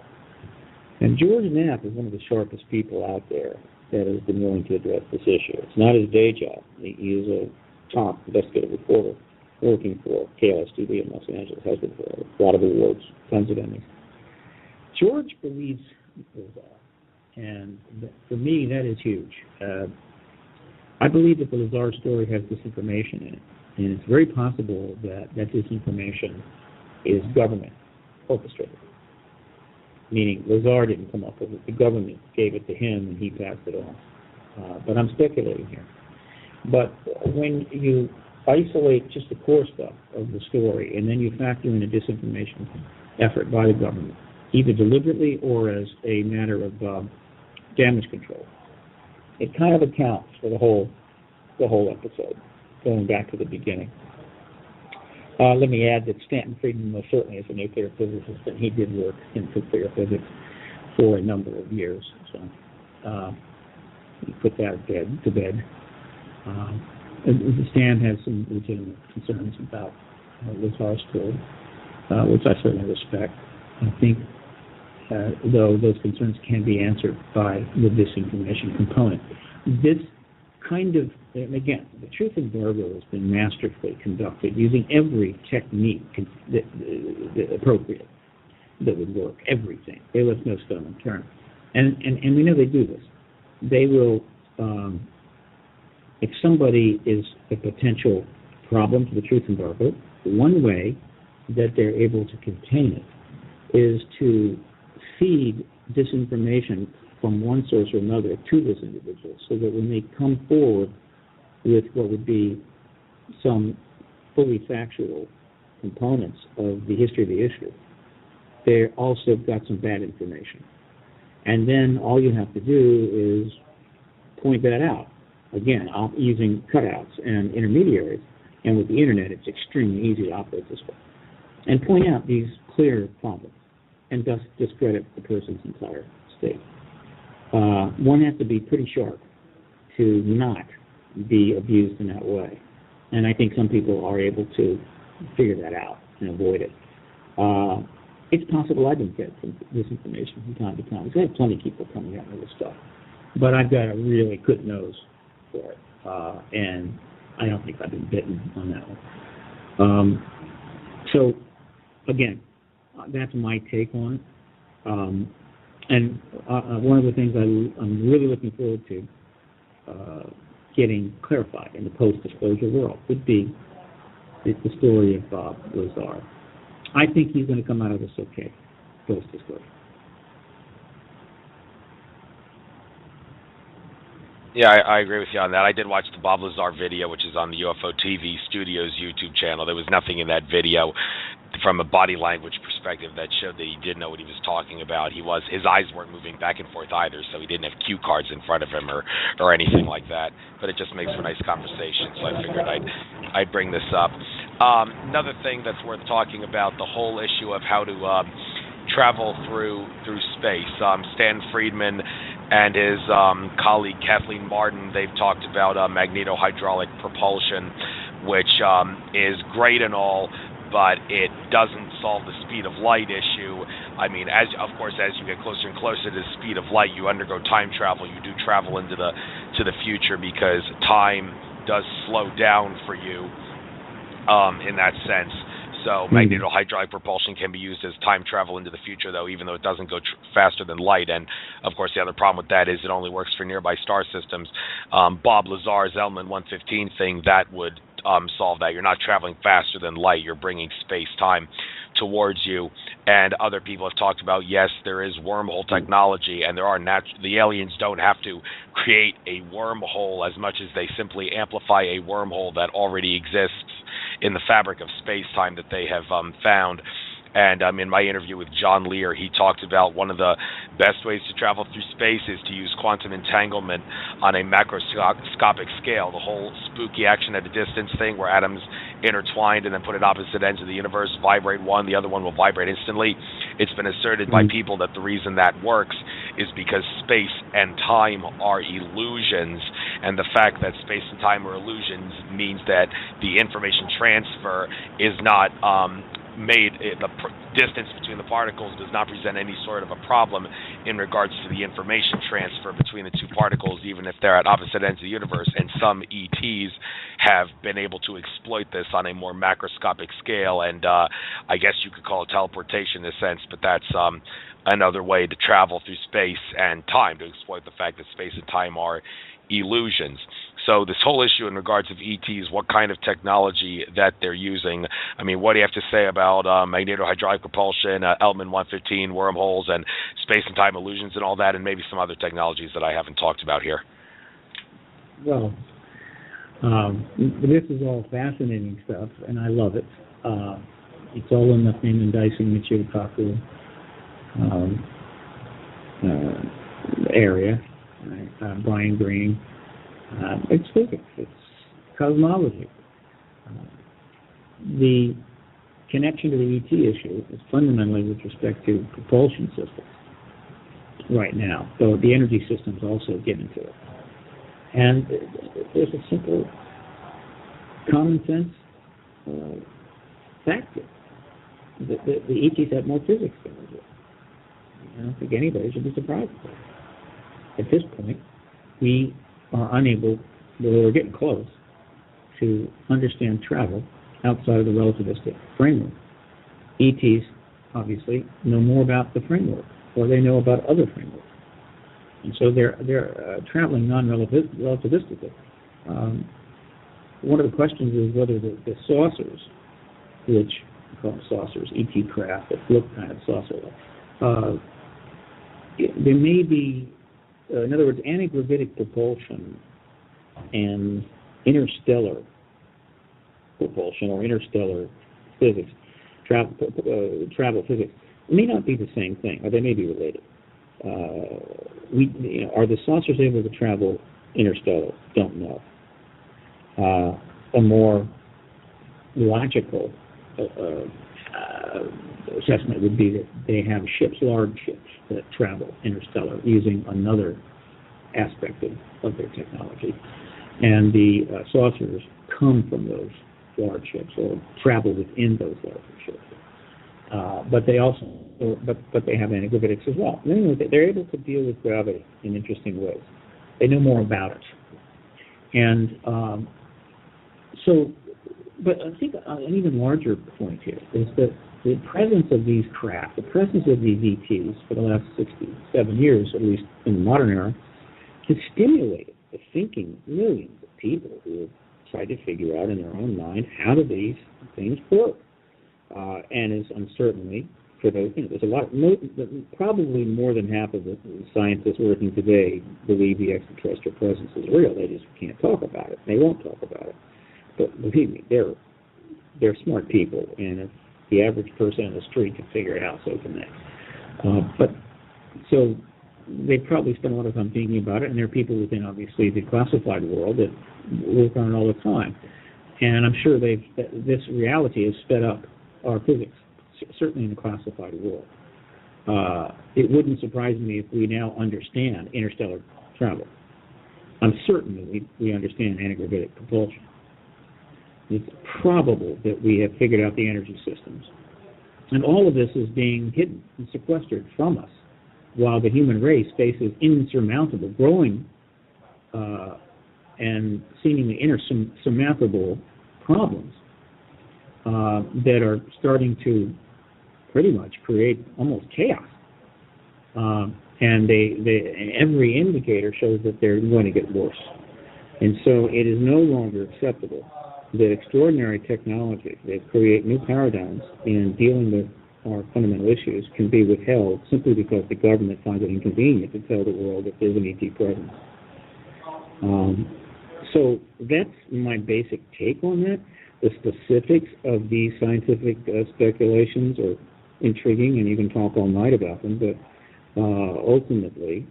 And George Knapp is one of the sharpest people out there that has been willing to address this issue. It's not his day job. He is a top investigative reporter working for KLSTV in Los Angeles, has been for a lot of awards, tons of Emmys. George believes Lazar, and for me, that is huge. I believe that the Lazar story has disinformation in it, and it's very possible that disinformation is government orchestrated, meaning Lazar didn't come up with it, the government gave it to him and he passed it on. But I'm speculating here. But when you isolate just the core stuff of the story and then you factor in a disinformation effort by the government, either deliberately or as a matter of damage control, it kind of accounts for the whole episode, going back to the beginning. Let me add that Stanton Friedman most certainly is a nuclear physicist, and he did work in nuclear physics for a number of years. So you put that to bed. Stan has some legitimate concerns about Lazar's story, which I certainly respect. I think, though, those concerns can be answered by the disinformation component. This kind of, again, the truth embargo has been masterfully conducted using every technique appropriate that would work, everything. They left no stone unturned. And we know they do this. They will, if somebody is a potential problem to the truth embargo, one way that they're able to contain it is to feed disinformation from one source or another to this individual, so that when they come forward with what would be some fully factual components of the history of the issue, they're also got some bad information. And then all you have to do is point that out. Again, using cutouts and intermediaries, and with the internet, it's extremely easy to operate this way. And point out these clear problems, and thus discredit the person's entire state. One has to be pretty sharp to not be abused in that way. And I think some people are able to figure that out and avoid it. It's possible I've been fed some disinformation from time to time. I have plenty of people coming at me with stuff. But I've got a really good nose for it. And I don't think I've been bitten on that one. So, again, that's my take on it. And one of the things I'm really looking forward to getting clarified in the post-disclosure world would be the story of Bob Lazar. I think he's going to come out of this okay, post-disclosure. Yeah, I agree with you on that. I did watch the Bob Lazar video, which is on the UFO TV Studios YouTube channel. There was nothing in that video from a body language perspective that showed that he did know what he was talking about. His eyes weren't moving back and forth either, so he didn't have cue cards in front of him or anything like that. But it just makes for a nice conversation, so I figured I'd bring this up. Another thing that's worth talking about, the whole issue of how to travel through space. Stan Friedman and his colleague Kathleen Martin, they've talked about magnetohydraulic propulsion, which is great and all, but it doesn't solve the speed of light issue. I mean, as you get closer and closer to the speed of light, you undergo time travel. You do travel into the future because time does slow down for you in that sense. So magnetohydraulic propulsion can be used as time travel into the future, though, even though it doesn't go faster than light. And, of course, the other problem with that is it only works for nearby star systems. Bob Lazar's Element 115 thing, that would solve that. You're not traveling faster than light. You're bringing space-time towards you. And other people have talked about, yes, there is wormhole technology, and there are the aliens don't have to create a wormhole as much as they simply amplify a wormhole that already exists in the fabric of space-time that they have found. And in my interview with John Lear, he talked about one of the best ways to travel through space is to use quantum entanglement on a macroscopic scale, the whole spooky action at a distance thing where atoms intertwined and then put at opposite ends of the universe, vibrate one, the other one will vibrate instantly. It's been asserted by people that the reason that works is because space and time are illusions, and the fact that space and time are illusions means that the information transfer is not the distance between the particles does not present any sort of a problem in regards to the information transfer between the two particles, even if they're at opposite ends of the universe. And some ETs have been able to exploit this on a more macroscopic scale, and I guess you could call it teleportation in a sense, but that's another way to travel through space and time, to exploit the fact that space and time are illusions. So this whole issue in regards of ETs, what kind of technology that they're using, I mean, what do you have to say about magnetohydraulic propulsion, Element 115, wormholes, and space and time illusions and all that, and maybe some other technologies that I haven't talked about here? Well, this is all fascinating stuff, and I love it. It's all in the name and dicing Michio area. Brian Greene. It's physics. It's cosmology. The connection to the ET issue is fundamentally with respect to propulsion systems right now, though the energy systems also get into it. And there's a simple common sense factor. The ETs have more physics than we do. I don't think anybody should be surprised by that. At this point, we are unable, we're getting close, to understand travel outside of the relativistic framework. ETs, obviously, know more about the framework, or they know about other frameworks. And so they're traveling non-relativistically. One of the questions is whether the saucers, which we call them saucers, ET craft, that look kind of saucer-like, there may be, in other words, anti-gravitic propulsion and interstellar propulsion or interstellar physics, travel physics, may not be the same thing, or they may be related. Are the saucers able to travel interstellar? Don't know. A more logical assessment would be that they have ships, large ships, that travel interstellar using another aspect of their technology. And the saucers come from those large ships or travel within those larger ships. But they also, but they have antigravitics as well. Anyway, they're able to deal with gravity in interesting ways. They know more about it. And but I think an even larger point here is that the presence of these craft, the presence of these ETs for the last 67 years, at least in the modern era, has stimulated the thinking of millions of people who have tried to figure out in their own mind how do these things work. And is uncertainly, for those, there's a lot, probably more than half of the scientists working today believe the extraterrestrial presence is real. They just can't talk about it. They won't talk about it. But believe me, they're smart people, and if the average person on the street can figure it out, so can they. So they probably spend a lot of time thinking about it, and there are people within, obviously, the classified world that work on it all the time. And I'm sure this reality has sped up our physics, certainly in the classified world. It wouldn't surprise me if we now understand interstellar travel. I'm certain that we understand antigravitic propulsion. It's probable that we have figured out the energy systems. And all of this is being hidden and sequestered from us while the human race faces insurmountable, growing and seemingly insurmountable problems that are starting to pretty much create almost chaos. And every indicator shows that they're going to get worse. And so it is no longer acceptable that extraordinary technology that create new paradigms in dealing with our fundamental issues can be withheld simply because the government finds it inconvenient to tell the world that there's an ET presence. So that's my basic take on that. The specifics of these scientific speculations are intriguing, and you can talk all night about them, but ultimately,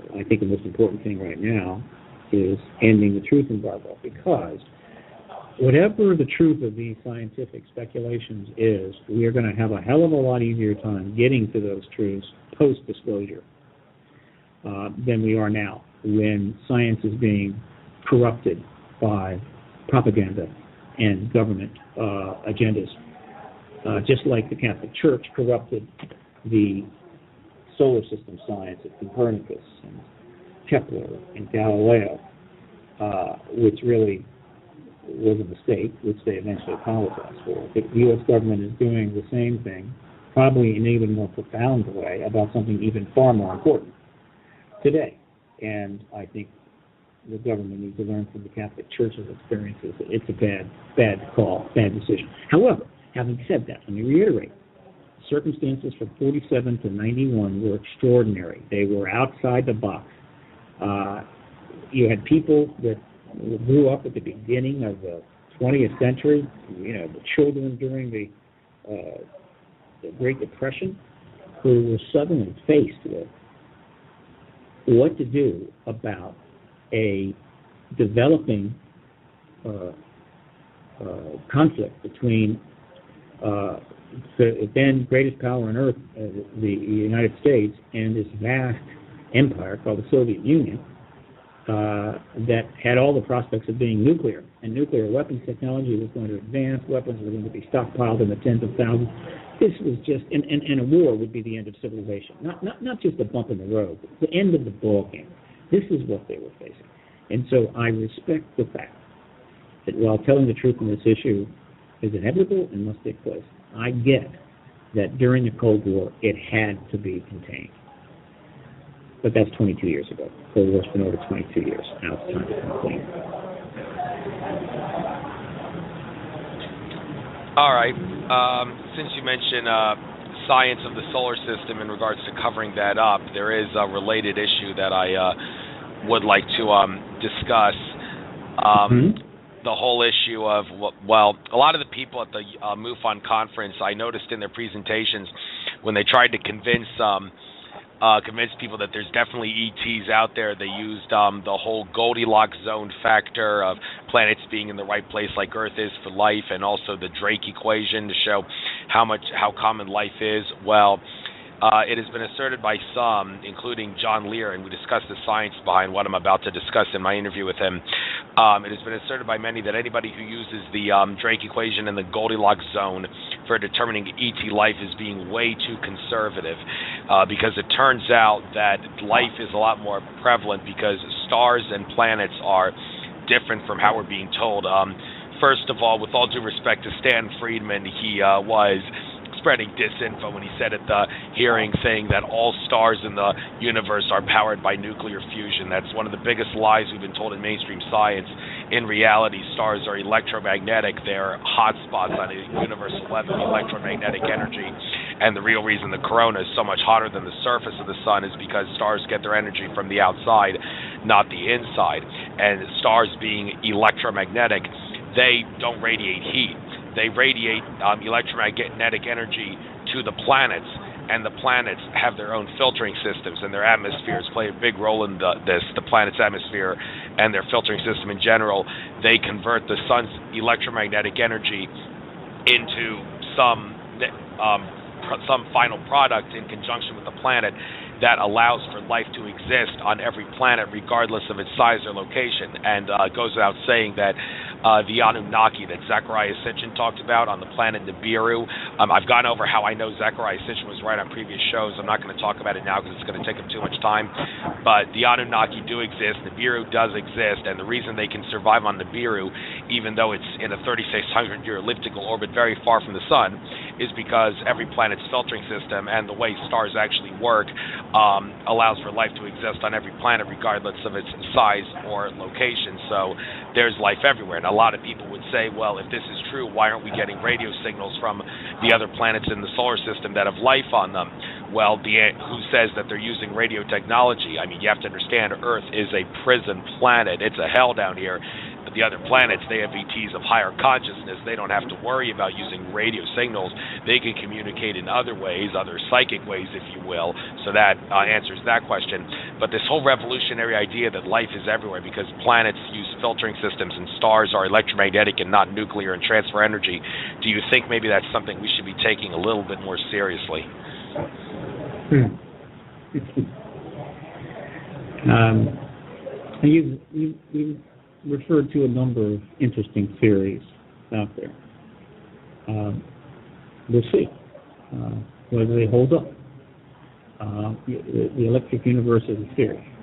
I think the most important thing right now is ending the truth embargo, because whatever the truth of these scientific speculations is, we are going to have a hell of a lot easier time getting to those truths post-disclosure than we are now, when science is being corrupted by propaganda and government agendas. Just like the Catholic Church corrupted the solar system science of Copernicus and Kepler and Galileo, which really was a mistake, which they eventually apologized for. The U.S. government is doing the same thing, probably in an even more profound way, about something even far more important today. And I think the government needs to learn from the Catholic Church's experiences. It's a bad call, bad decision. However, having said that, let me reiterate, circumstances from 47 to 91 were extraordinary. They were outside the box. You had people that grew up at the beginning of the 20th century, the children during the Great Depression, who were suddenly faced with what to do about a developing conflict between the then greatest power on earth, the United States, and this vast empire called the Soviet Union that had all the prospects of being nuclear. And nuclear weapons technology was going to advance, weapons were going to be stockpiled in the tens of thousands. This was just, and a war would be the end of civilization. Not just a bump in the road, but the end of the ball game. This is what they were facing. And so I respect the fact that while telling the truth on this issue is inevitable and must take place, I get that during the Cold War it had to be contained. But that's 22 years ago. Cold War's been over 22 years. Now it's time to come clean. All right. Since you mentioned science of the solar system in regards to covering that up, there is a related issue that I would like to discuss. The whole issue of, well, a lot of the people at the MUFON conference, I noticed in their presentations when they tried to convince people that there's definitely ETs out there, they used the whole Goldilocks zone factor of planets being in the right place like Earth is for life, and also the Drake equation to show how common life is. Well, it has been asserted by some, including John Lear, and we discussed the science behind what I'm about to discuss in my interview with him. It has been asserted by many that anybody who uses the Drake equation and the Goldilocks zone for determining ET life is being way too conservative, because it turns out that life is a lot more prevalent because stars and planets are different from how we're being told. First of all, with all due respect to Stan Friedman, he was spreading disinfo when he said at the hearing, saying that all stars in the universe are powered by nuclear fusion. That's one of the biggest lies we've been told in mainstream science. In reality, stars are electromagnetic. They're hotspots on a universal level of electromagnetic energy. And the real reason the corona is so much hotter than the surface of the sun is because stars get their energy from the outside, not the inside. And stars being electromagnetic, they don't radiate heat. They radiate electromagnetic energy to the planets, and the planets have their own filtering systems, and their atmospheres play a big role in this. The planet's atmosphere and their filtering system in general, they convert the sun's electromagnetic energy into some some final product in conjunction with the planet that allows for life to exist on every planet regardless of its size or location. And it goes without saying that the Anunnaki that Zecharia Sitchin talked about on the planet Nibiru, I've gone over how I know Zecharia Sitchin was right on previous shows. I'm not going to talk about it now because it's going to take up too much time. But the Anunnaki do exist. Nibiru does exist. And the reason they can survive on Nibiru, even though it's in a 3,600-year elliptical orbit very far from the sun, is because every planet's filtering system and the way stars actually work allows for life to exist on every planet regardless of its size or location. So there's life everywhere. And a lot of people would say, well, if this is true, why aren't we getting radio signals from the other planets in the solar system that have life on them? Well, who says that they're using radio technology? I mean, you have to understand Earth is a prison planet. It's a hell down here. But the other planets, they have ETs of higher consciousness. They don't have to worry about using radio signals. They can communicate in other ways, other psychic ways, if you will. So that answers that question. But this whole revolutionary idea that life is everywhere because planets use filtering systems and stars are electromagnetic and not nuclear and transfer energy, do you think maybe that's something we should be taking a little bit more seriously? You referred to a number of interesting theories out there. We'll see whether they hold up. The electric universe is a theory.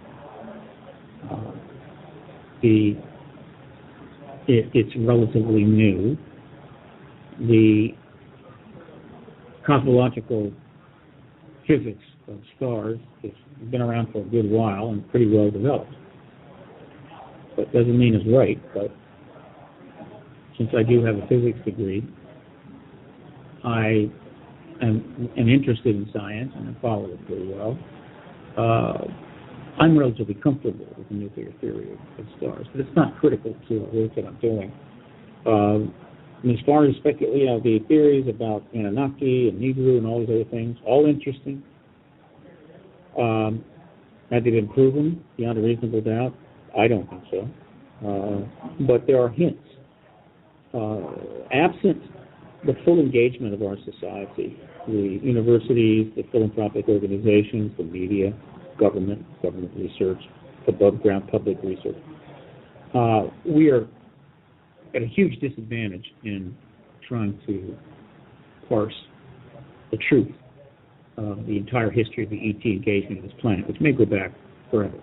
It's relatively new. The cosmological physics of stars has been around for a good while and pretty well developed. But doesn't mean it's right. But since I do have a physics degree, I am interested in science and I follow it pretty well. I'm relatively comfortable with the nuclear theory of stars, but it's not critical to the work that I'm doing. And as far as the theories about Anunnaki and Nibiru and all these other things, all interesting. Have they been proven beyond a reasonable doubt? I don't think so. But there are hints. Absent the full engagement of our society, the universities, the philanthropic organizations, the media, government research, above-ground public research, we are at a huge disadvantage in trying to parse the truth of the entire history of the ET engagement of this planet, which may go back forever.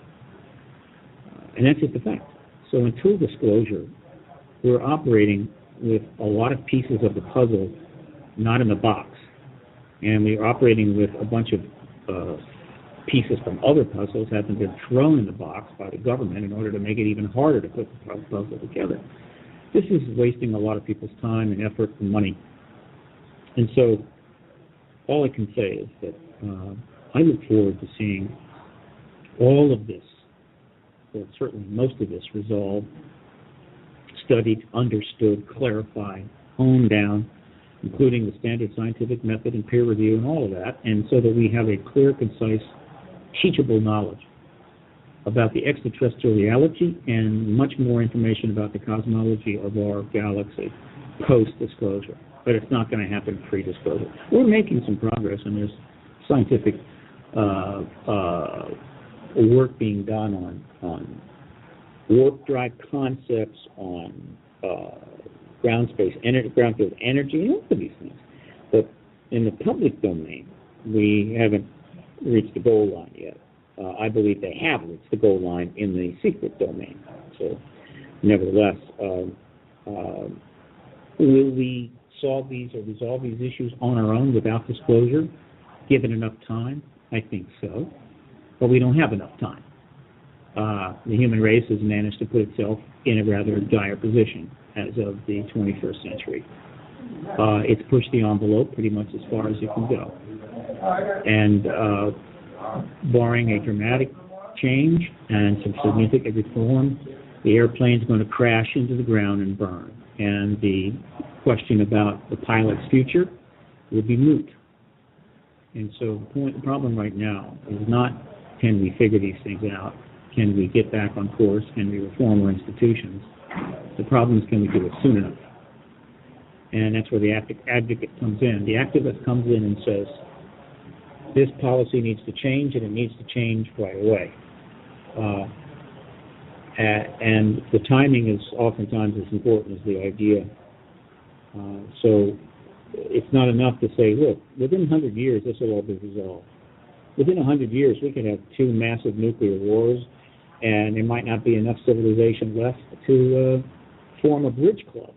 And that's just the fact. So until disclosure, we're operating with a lot of pieces of the puzzle not in the box. And we're operating with a bunch of pieces from other puzzles that have been thrown in the box by the government in order to make it even harder to put the puzzle together. This is wasting a lot of people's time and effort and money. And so all I can say is that I look forward to seeing all of this, or certainly most of this, resolved, studied, understood, clarified, honed down, including the standard scientific method and peer review and all of that, and so that we have a clear, concise, teachable knowledge about the extraterrestrial reality and much more information about the cosmology of our galaxy post-disclosure. But it's not going to happen pre-disclosure. We're making some progress, and there's scientific work being done on warp drive concepts, on ground field energy, and all of these things. But in the public domain, we haven't reached the goal line yet. I believe they have reached the goal line in the secret domain. So, nevertheless, will we solve these or resolve these issues on our own without disclosure, given enough time? I think so. But we don't have enough time. The human race has managed to put itself in a rather dire position as of the 21st century. It's pushed the envelope pretty much as far as it can go. And barring a dramatic change and some significant reform, the airplane's going to crash into the ground and burn. And the question about the pilot's future will be moot. And so the problem right now is not, can we figure these things out? Can we get back on course? Can we reform our institutions? The problem is, can we do it soon enough? And that's where the advocate comes in. The activist comes in and says, this policy needs to change, and it needs to change right away. And the timing is oftentimes as important as the idea. So it's not enough to say, look, within 100 years, this will all be resolved. Within 100 years, we could have 2 massive nuclear wars, and there might not be enough civilization left to form a bridge club.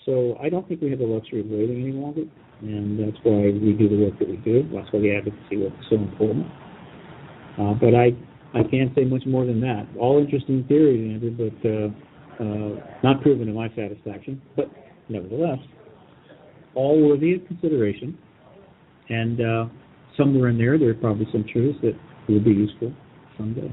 So I don't think we have the luxury of waiting any longer, and that's why we do the work that we do. That's why the advocacy work is so important. But I can't say much more than that. All interesting theories, Andrew, but not proven to my satisfaction. But nevertheless, all worthy of consideration. And somewhere in there are probably some truths that will be useful someday.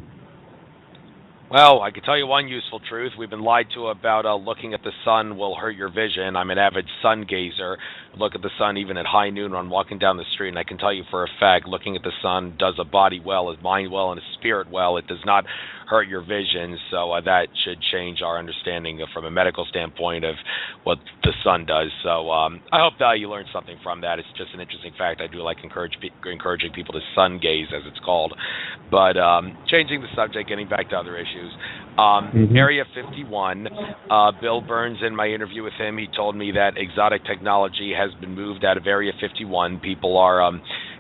Well, I can tell you one useful truth. We've been lied to about looking at the sun will hurt your vision. I'm an avid sun gazer. I look at the sun even at high noon when I'm walking down the street, and I can tell you for a fact, looking at the sun does a body well, a mind well, and a spirit well. It does not hurt your vision, so that should change our understanding from a medical standpoint of what the sun does. So I hope that you learned something from that. It's just an interesting fact. I do like encouraging people to sun gaze, as it's called. But changing the subject, getting back to other issues. Area 51, Bill Burns, in my interview with him, he told me that exotic technology has been moved out of Area 51. People are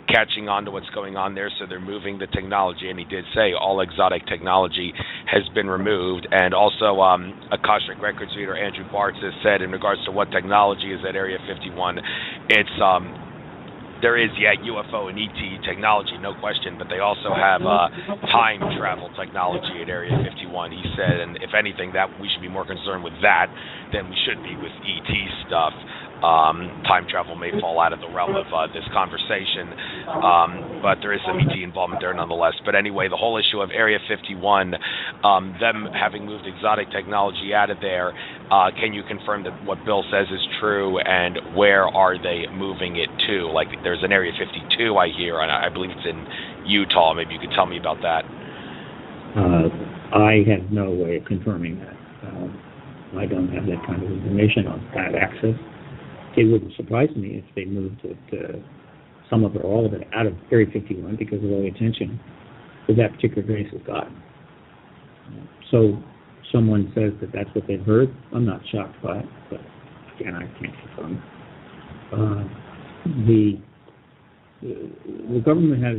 catching on to what's going on there, so they're moving the technology, and he did say all exotic technology has been removed. And also Akashic Records reader Andrew Bartz has said in regards to what technology is at Area 51, it's there is, UFO and ET technology, no question, but they also have time travel technology at Area 51, he said, and if anything, that we should be more concerned with that than we should be with ET stuff. Time travel may fall out of the realm of this conversation, but there is some ET involvement there nonetheless. But anyway, the whole issue of Area 51, them having moved exotic technology out of there, can you confirm that what Bill says is true, and where are they moving it to? Like, there's an Area 52, I hear, and I believe it's in Utah. Maybe you could tell me about that. I have no way of confirming that. I don't have that kind of information on that access. It wouldn't surprise me if they moved it, some of it or all of it, out of Area 51 because of all the attention that that particular race has gotten. So someone says that that's what they've heard. I'm not shocked by it, but again, I can't confirm. The government has,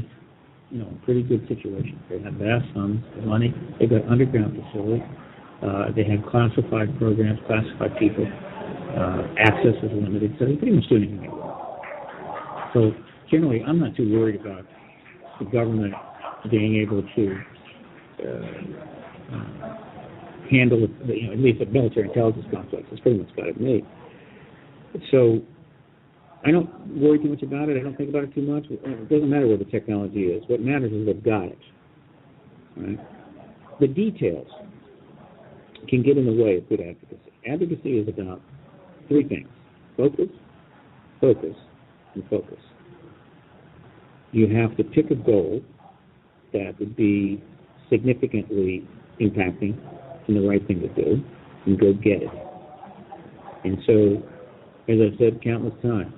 a pretty good situation. They have vast sums of money. They've got underground facilities. They have classified programs, classified people. Access is limited, so they pretty much do anything they want. So generally, I'm not too worried about the government being able to handle it, at least the military intelligence complex. It's pretty much got it made. So I don't worry too much about it. I don't think about it too much. It doesn't matter where the technology is. What matters is they've got it. Right? The details can get in the way of good advocacy. Advocacy is about 3 things: focus, focus, and focus. You have to pick a goal that would be significantly impacting and the right thing to do, and go get it. And so, as I've said countless times,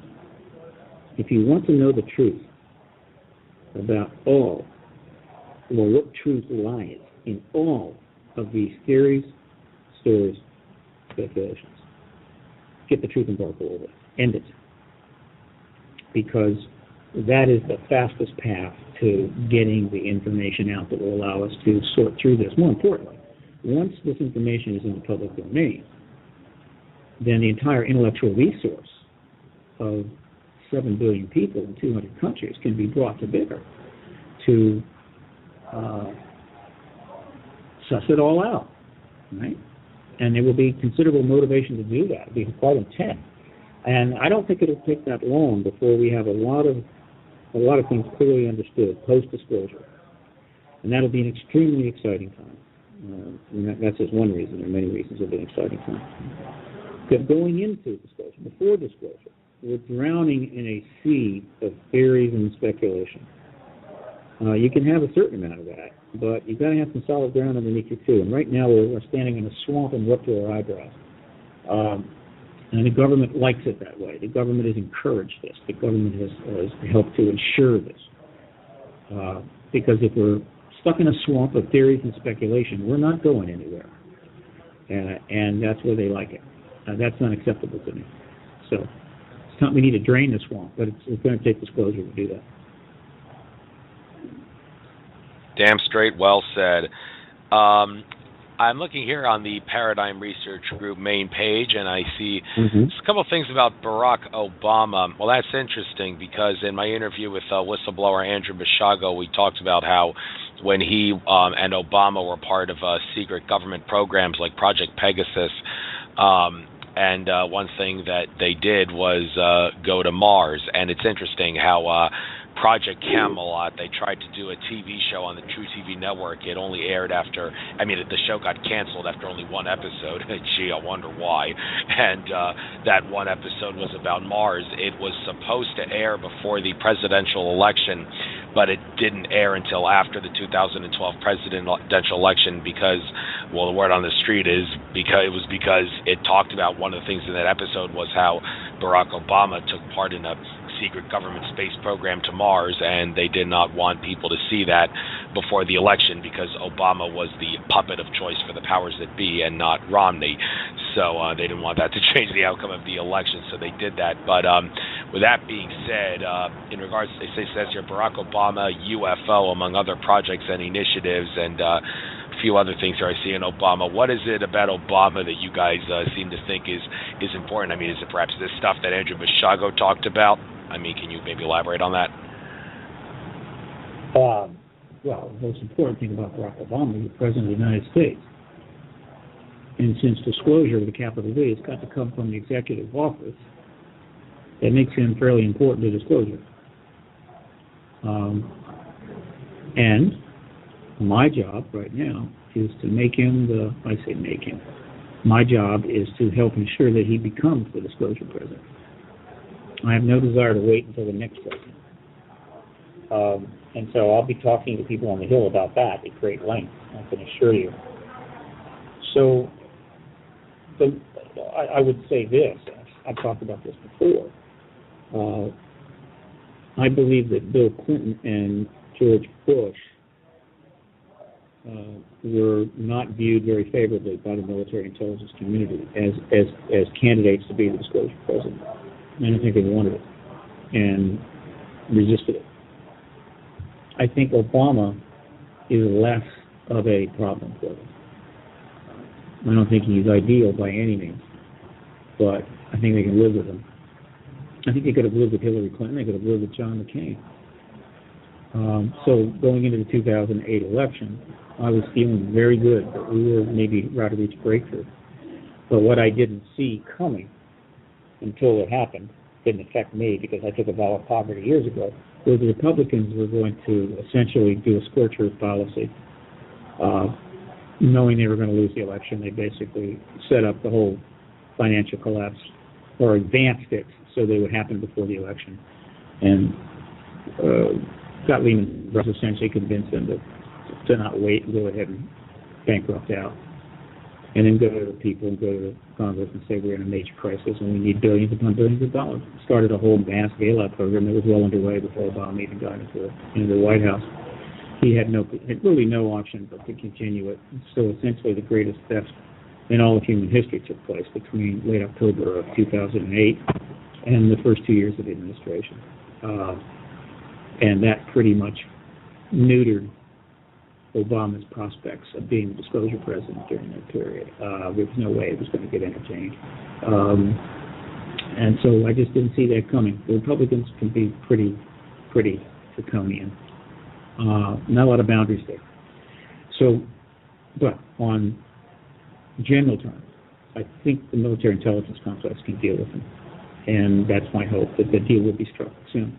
if you want to know the truth about what truth lies in all of these theories, stories, speculations, get the truth embargo over. End it. Because that is the fastest path to getting the information out that will allow us to sort through this. More importantly, once this information is in the public domain, then the entire intellectual resource of 7 billion people in 200 countries can be brought to bear to suss it all out, right? And there will be considerable motivation to do that. It'll be quite intense. And I don't think it'll take that long before we have a lot of things clearly understood post-disclosure. And that'll be an extremely exciting time. And that's just one reason. There are many reasons it'll be an exciting time. But going into disclosure, before disclosure, we're drowning in a sea of theories and speculation. You can have a certain amount of that, but you've got to have some solid ground underneath you too. And right now we're standing in a swamp and wet to our eyebrows. And the government likes it that way. The government has encouraged this. The government has helped to ensure this. Because if we're stuck in a swamp of theories and speculation, we're not going anywhere. And that's where they like it. That's not acceptable to me. So it's not we need to drain the swamp, but it's going to take disclosure to do that. Damn straight, well said. I'm looking here on the Paradigm Research Group main page, and I see a couple of things about Barack Obama. Well, that's interesting because in my interview with whistleblower Andrew Bashago, we talked about how when he and Obama were part of secret government programs like Project Pegasus, and one thing that they did was go to Mars. And it's interesting how Project Camelot, they tried to do a TV show on the True TV network. It only aired after, the show got canceled after only one episode. Gee, I wonder why. And that one episode was about Mars. It was supposed to air before the presidential election, but it didn't air until after the 2012 presidential election because, well, the word on the street is because it talked about one of the things in that episode was how Barack Obama took part in a secret government space program to Mars, and they did not want people to see that before the election because Obama was the puppet of choice for the powers that be and not Romney. So they didn't want that to change the outcome of the election, so they did that. But with that being said, in regards, it says here, Barack Obama, UFO, among other projects and initiatives, and a few other things here I see in Obama. What is it about Obama that you guys seem to think is important? Is it perhaps this stuff that Andrew Bashago talked about? Can you maybe elaborate on that? Well, the most important thing about Barack Obama is the President of the United States. And since disclosure with a capital D has got to come from the executive office, that makes him fairly important to disclosure. And my job right now is to make him my job is to help ensure that he becomes the disclosure president. I have no desire to wait until the next president. And so I'll be talking to people on the Hill about that at great length, I can assure you. So I would say this, I've talked about this before. I believe that Bill Clinton and George Bush were not viewed very favorably by the military intelligence community as candidates to be the disclosure president. I don't think they wanted it and resisted it. I think Obama is less of a problem for them. I don't think he's ideal by any means, but I think they can live with him. I think they could have lived with Hillary Clinton. They could have lived with John McCain. So going into the 2008 election, I was feeling very good that we were maybe about to reach breakthrough. But what I didn't see coming until it happened, didn't affect me because I took a vow of poverty years ago, was the Republicans were going to essentially do a scorched earth policy. Knowing they were going to lose the election, they basically set up the whole financial collapse or advanced it so they would happen before the election. And got Lehman Brothers essentially convinced them to not wait and go ahead and bankrupt out. And then go to the people and go to Congress and say we're in a major crisis and we need billions upon billions of dollars. Started a whole mass bailout program that was well underway before Obama even got into the White House. He had really no option but to continue it. So essentially the greatest theft in all of human history took place between late October of 2008 and the first 2 years of the administration. And that pretty much neutered Obama's prospects of being the disclosure president during that period. There was no way it was going to get entertained. And so I just didn't see that coming. The Republicans can be pretty draconian. Not a lot of boundaries there. So, but on general terms, I think the military intelligence complex can deal with them. And that's my hope, that the deal will be struck soon.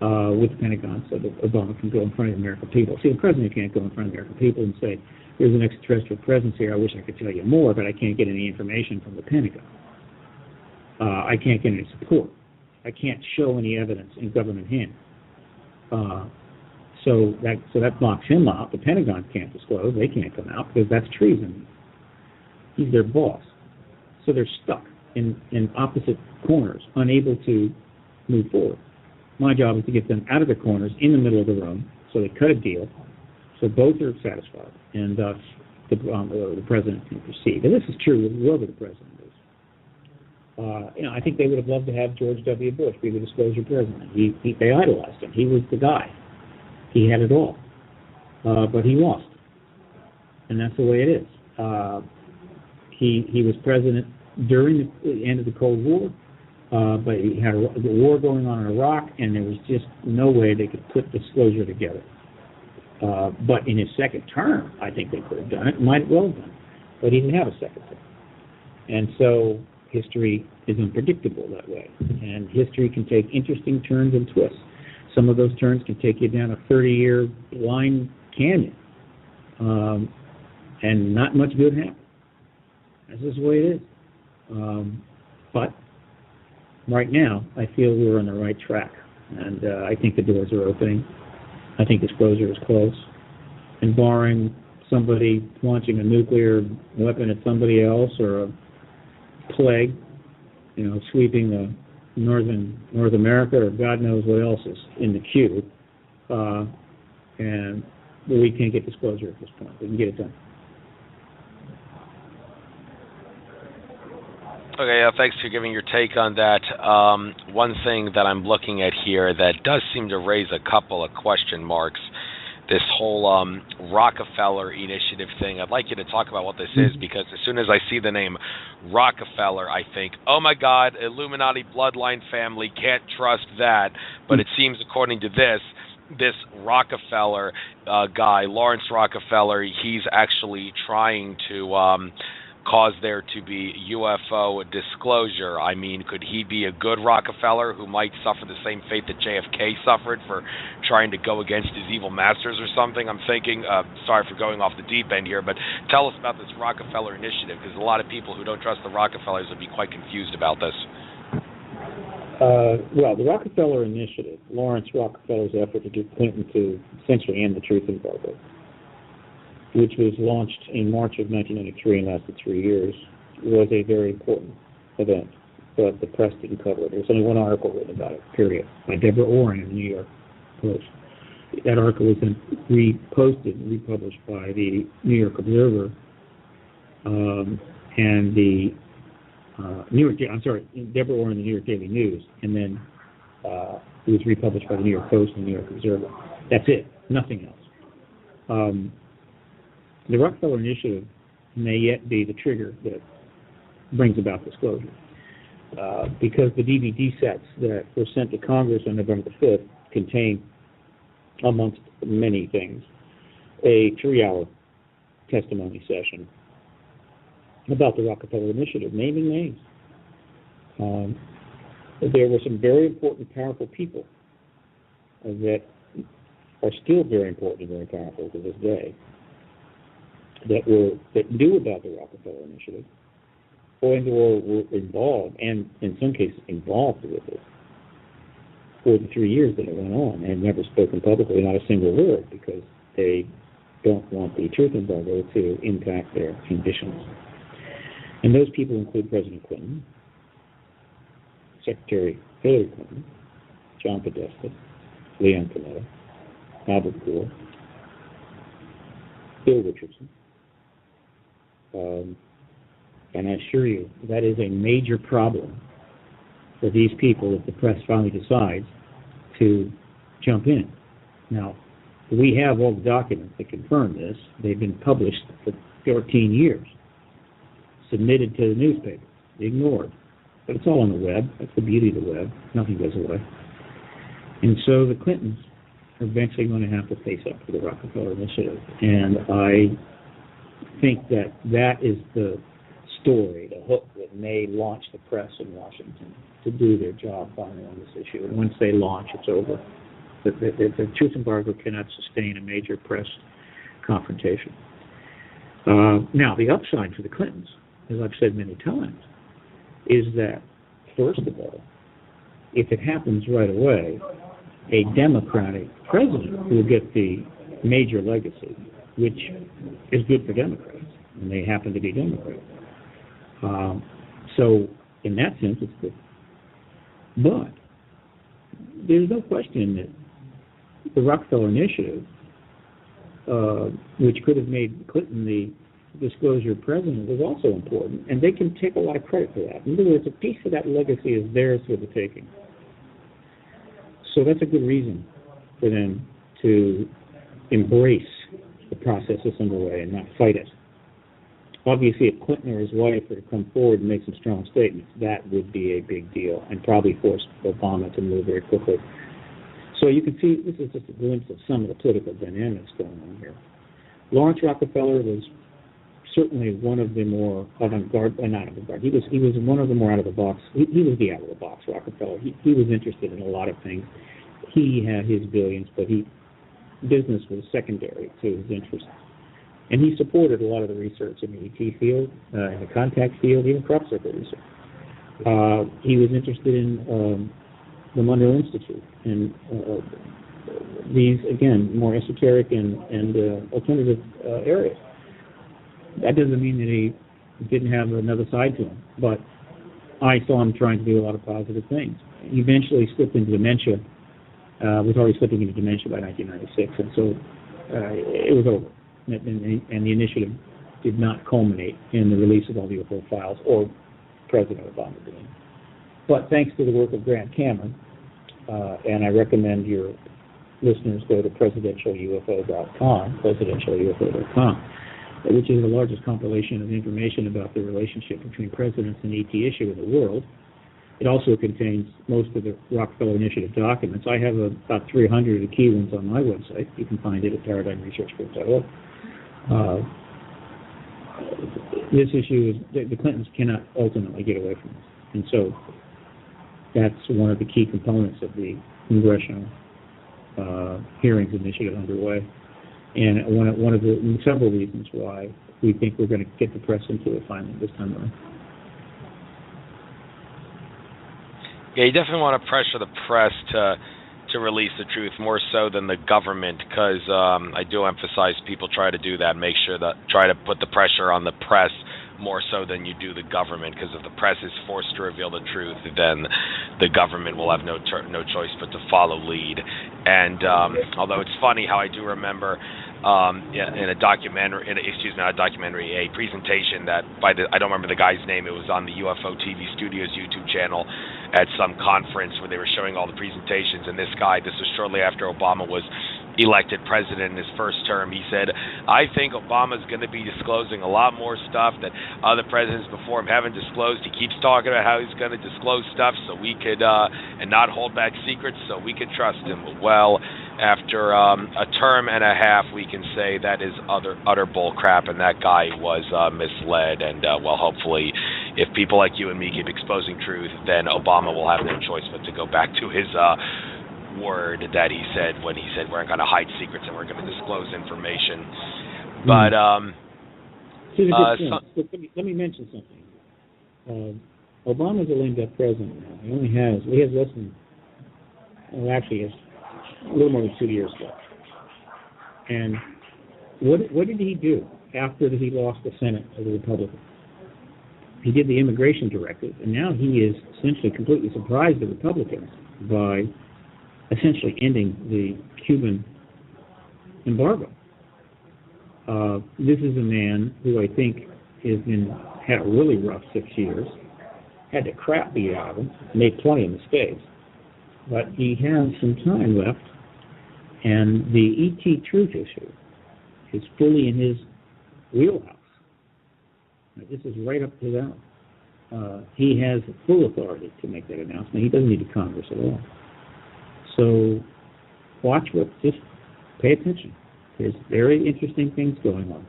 With the Pentagon so that Obama can go in front of the American people. See, the president can't go in front of the American people and say, there's an extraterrestrial presence here, I wish I could tell you more, but I can't get any information from the Pentagon. I can't get any support. I can't show any evidence in government hands. So that blocks him out. The Pentagon can't disclose. They can't come out because that's treason. He's their boss. So they're stuck. in opposite corners, unable to move forward. My job is to get them out of the corners in the middle of the room, so they cut a deal, so both are satisfied, and thus the president can proceed. And this is true with whoever the president is. I think they would have loved to have George W. Bush be the disclosure president. They idolized him. He was the guy. He had it all. But he lost. And that's the way it is. He was president during the end of the Cold War, but he had a war going on in Iraq, and there was just no way they could put disclosure together. But in his second term, I think they could have done it, might well have done it. But he didn't have a second term. And so history is unpredictable that way. And history can take interesting turns and twists. Some of those turns can take you down a 30-year blind canyon. And not much good happens. That's just the way it is. But right now, I feel we're on the right track. And I think the doors are opening. I think disclosure is close. And barring somebody launching a nuclear weapon at somebody else, or a plague, sweeping North America, or God knows what else is in the queue, and we can't get disclosure at this point. We can get it done. Okay, thanks for giving your take on that. One thing that I'm looking at here that does seem to raise a couple of question marks, this whole Rockefeller initiative thing. I'd like you to talk about what this is, because as soon as I see the name Rockefeller, I think, oh my God, Illuminati bloodline family, can't trust that. But it seems, according to this Rockefeller guy, Lawrence Rockefeller, he's actually trying to cause there to be UFO disclosure. I mean, could he be a good Rockefeller who might suffer the same fate that JFK suffered for trying to go against his evil masters or something? I'm thinking, sorry for going off the deep end here, but tell us about this Rockefeller initiative, because a lot of people who don't trust the Rockefellers would be quite confused about this. Well, the Rockefeller initiative, Lawrence Rockefeller's effort to get Clinton to essentially end the truth embargo, which was launched in March of 1993 and lasted 3 years, was a very important event, but the press didn't cover it. There was only one article written about it, period, by Deborah Orrin in the New York Post. That article was then republished by the New York Observer and the Deborah Orrin in the New York Daily News, and then it was republished by the New York Post and the New York Observer. That's it, nothing else. The Rockefeller Initiative may yet be the trigger that brings about disclosure, because the DVD sets that were sent to Congress on November the 5th contain, amongst many things, a 3-hour testimony session about the Rockefeller Initiative, naming names. There were some very important, powerful people that are still very important and very powerful to this day, that knew about the Rockefeller Initiative, or were involved, and in some cases involved with it, for the 3 years that it went on, and never spoken publicly, not a single word, because they don't want the truth embargo to impact their ambitions. And those people include President Clinton, Secretary Hillary Clinton, John Podesta, Leon Panetta, Albert Gore, Bill Richardson. And I assure you, that is a major problem for these people if the press finally decides to jump in. Now, we have all the documents that confirm this. They've been published for 13 years, submitted to the newspaper, ignored. But it's all on the web. That's the beauty of the web. Nothing goes away. And so the Clintons are eventually going to have to face up to the Rockefeller Initiative. And I think that is the story, the hook that may launch the press in Washington to do their job finally on this issue. And once they launch, it's over. The truth embargo cannot sustain a major press confrontation. Now, the upside for the Clintons, as I've said many times, is that, first of all, if it happens right away, a Democratic president will get the major legacy, which is good for Democrats, and they happen to be Democrats. So in that sense, it's good. But there's no question that the Rockefeller Initiative, which could have made Clinton the disclosure president, was also important, and they can take a lot of credit for that. In other words, a piece of that legacy is theirs for the taking. So that's a good reason for them to embrace the process that's underway and not fight it. Obviously, if Clinton or his wife were to come forward and make some strong statements, that would be a big deal and probably force Obama to move very quickly. So you can see this is just a glimpse of some of the political dynamics going on here. Lawrence Rockefeller was certainly one of the more avant-garde, not avant-garde, he was one of the more out-of-the-box, he was the out-of-the-box Rockefeller. He was interested in a lot of things. He had his billions, but business was secondary to his interests. And he supported a lot of the research in the ET field, in the contact field, even crop circle research. He was interested in the Monroe Institute and these, again, more esoteric and alternative areas. That doesn't mean that he didn't have another side to him, but I saw him trying to do a lot of positive things. He eventually slipped into dementia, was already slipping into dementia by 1996, and so it was over. And the initiative did not culminate in the release of all the UFO files or President Obama doing. But thanks to the work of Grant Cameron, and I recommend your listeners go to presidentialufo.com, which is the largest compilation of information about the relationship between presidents and ET issue in the world. It also contains most of the Rockefeller Initiative documents. I have about 300 of the key ones on my website. You can find it at paradigmresearchgroup.org. This issue is the Clintons cannot ultimately get away from this, and so that's one of the key components of the congressional hearings initiative underway, and one of the several reasons why we think we're going to get the press into it finally this time around. Yeah, you definitely want to pressure the press to release the truth more so than the government, because I do emphasize people try to do that, make sure that try to put the pressure on the press more so than you do the government, because if the press is forced to reveal the truth, then the government will have no choice but to follow lead. And although it's funny how I do remember in a documentary, a presentation that I don't remember the guy's name, it was on the UFO TV Studios YouTube channel at some conference where they were showing all the presentations, and this was shortly after Obama was elected president in his first term. He said, I think Obama's going to be disclosing a lot more stuff that other presidents before him haven't disclosed. He keeps talking about how he's going to disclose stuff so we could, and not hold back secrets so we could trust him. Well, after a term and a half, we can say that is utter bull crap, and that guy was misled. And, well, hopefully, if people like you and me keep exposing truth, then Obama will have no choice but to go back to his word that he said when he said we're going to hide secrets and we're going to disclose information. But let me mention something. Obama's a lame duck president now. He has less than, actually has a little more than 2 years left. And what did he do after he lost the Senate to the Republicans? He did the immigration directive, and now he is essentially completely surprised the Republicans by essentially ending the Cuban embargo. This is a man who I think had a really rough 6 years, had the crap beat out of him, made plenty of mistakes, but he has some time left, and the ET truth issue is fully in his wheelhouse. This is right up to that. He has full authority to make that announcement. He doesn't need the Congress at all. So just pay attention. There's very interesting things going on.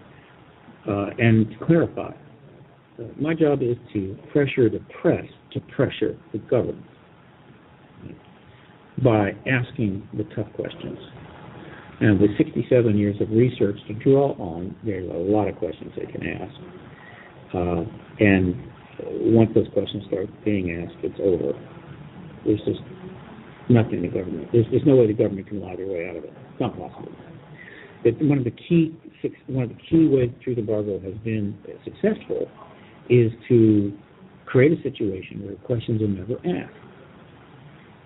And to clarify, my job is to pressure the press to pressure the government by asking the tough questions. And with 67 years of research to draw on, there are a lot of questions they can ask. And once those questions start being asked, it's over. There's just nothing the government. There's no way the government can lie their way out of it. It's not possible. One of the key ways through the embargo has been successful is to create a situation where questions are never asked.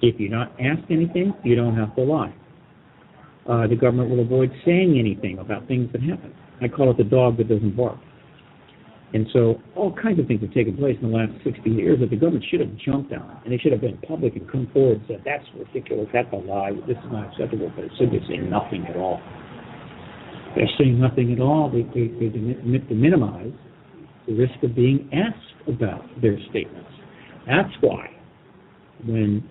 If you're not asked anything, you don't have to lie. The government will avoid saying anything about things that happen. I call it the dog that doesn't bark. And so all kinds of things have taken place in the last 60 years that the government should have jumped on, and they should have been public and come forward and said, that's ridiculous, that's a lie, this is not acceptable, but instead they're saying nothing at all. They're saying nothing at all. They minimize the risk of being asked about their statements. That's why when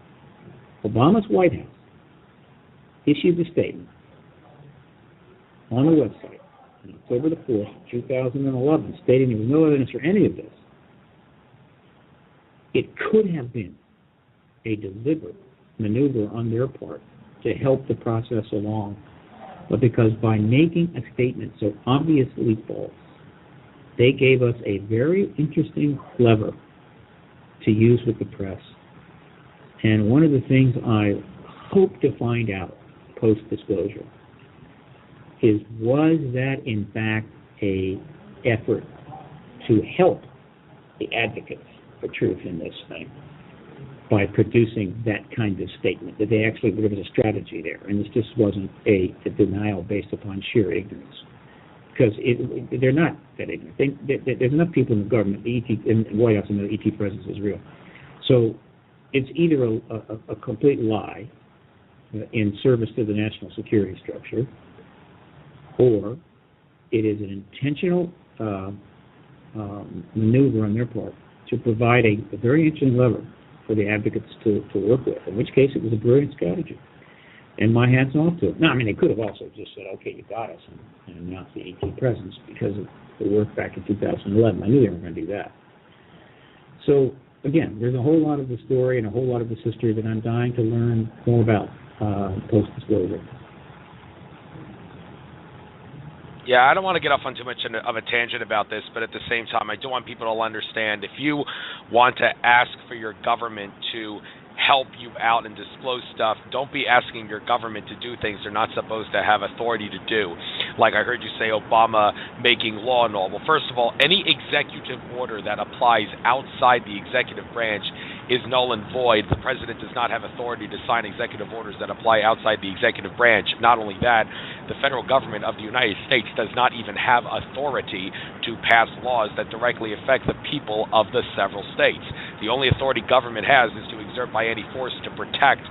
Obama's White House issued the statement on the website on October the 4th, 2011, stating there was no evidence for any of this, it could have been a deliberate maneuver on their part to help the process along. But because by making a statement so obviously false, they gave us a very interesting lever to use with the press. And one of the things I hope to find out post-disclosure is, was that in fact a effort to help the advocates for truth in this thing by producing that kind of statement, that there was a strategy there, and this just wasn't a denial based upon sheer ignorance. Because they're not that ignorant. There's enough people in the government, the White House, and the ET presence is real. So it's either a complete lie in service to the national security structure, or it is an intentional maneuver on their part to provide a very interesting lever for the advocates to work with, in which case it was a brilliant strategy. And my hat's off to it. No, I mean, they could have also just said, okay, you got us, and announced the ET presence because of the work back in 2011. I knew they were going to do that. So, again, there's a whole lot of the story and a whole lot of this history that I'm dying to learn more about post-disclosure. Yeah, I don't want to get off on too much of a tangent about this, but at the same time, I do want people to understand, if you want to ask for your government to help you out and disclose stuff, don't be asking your government to do things they're not supposed to have authority to do. Like I heard you say Obama making law and all. Well, first of all, any executive order that applies outside the executive branch is null and void. The president does not have authority to sign executive orders that apply outside the executive branch. Not only that, the federal government of the United States does not even have authority to pass laws that directly affect the people of the several states. The only authority government has is to exert by any force to protect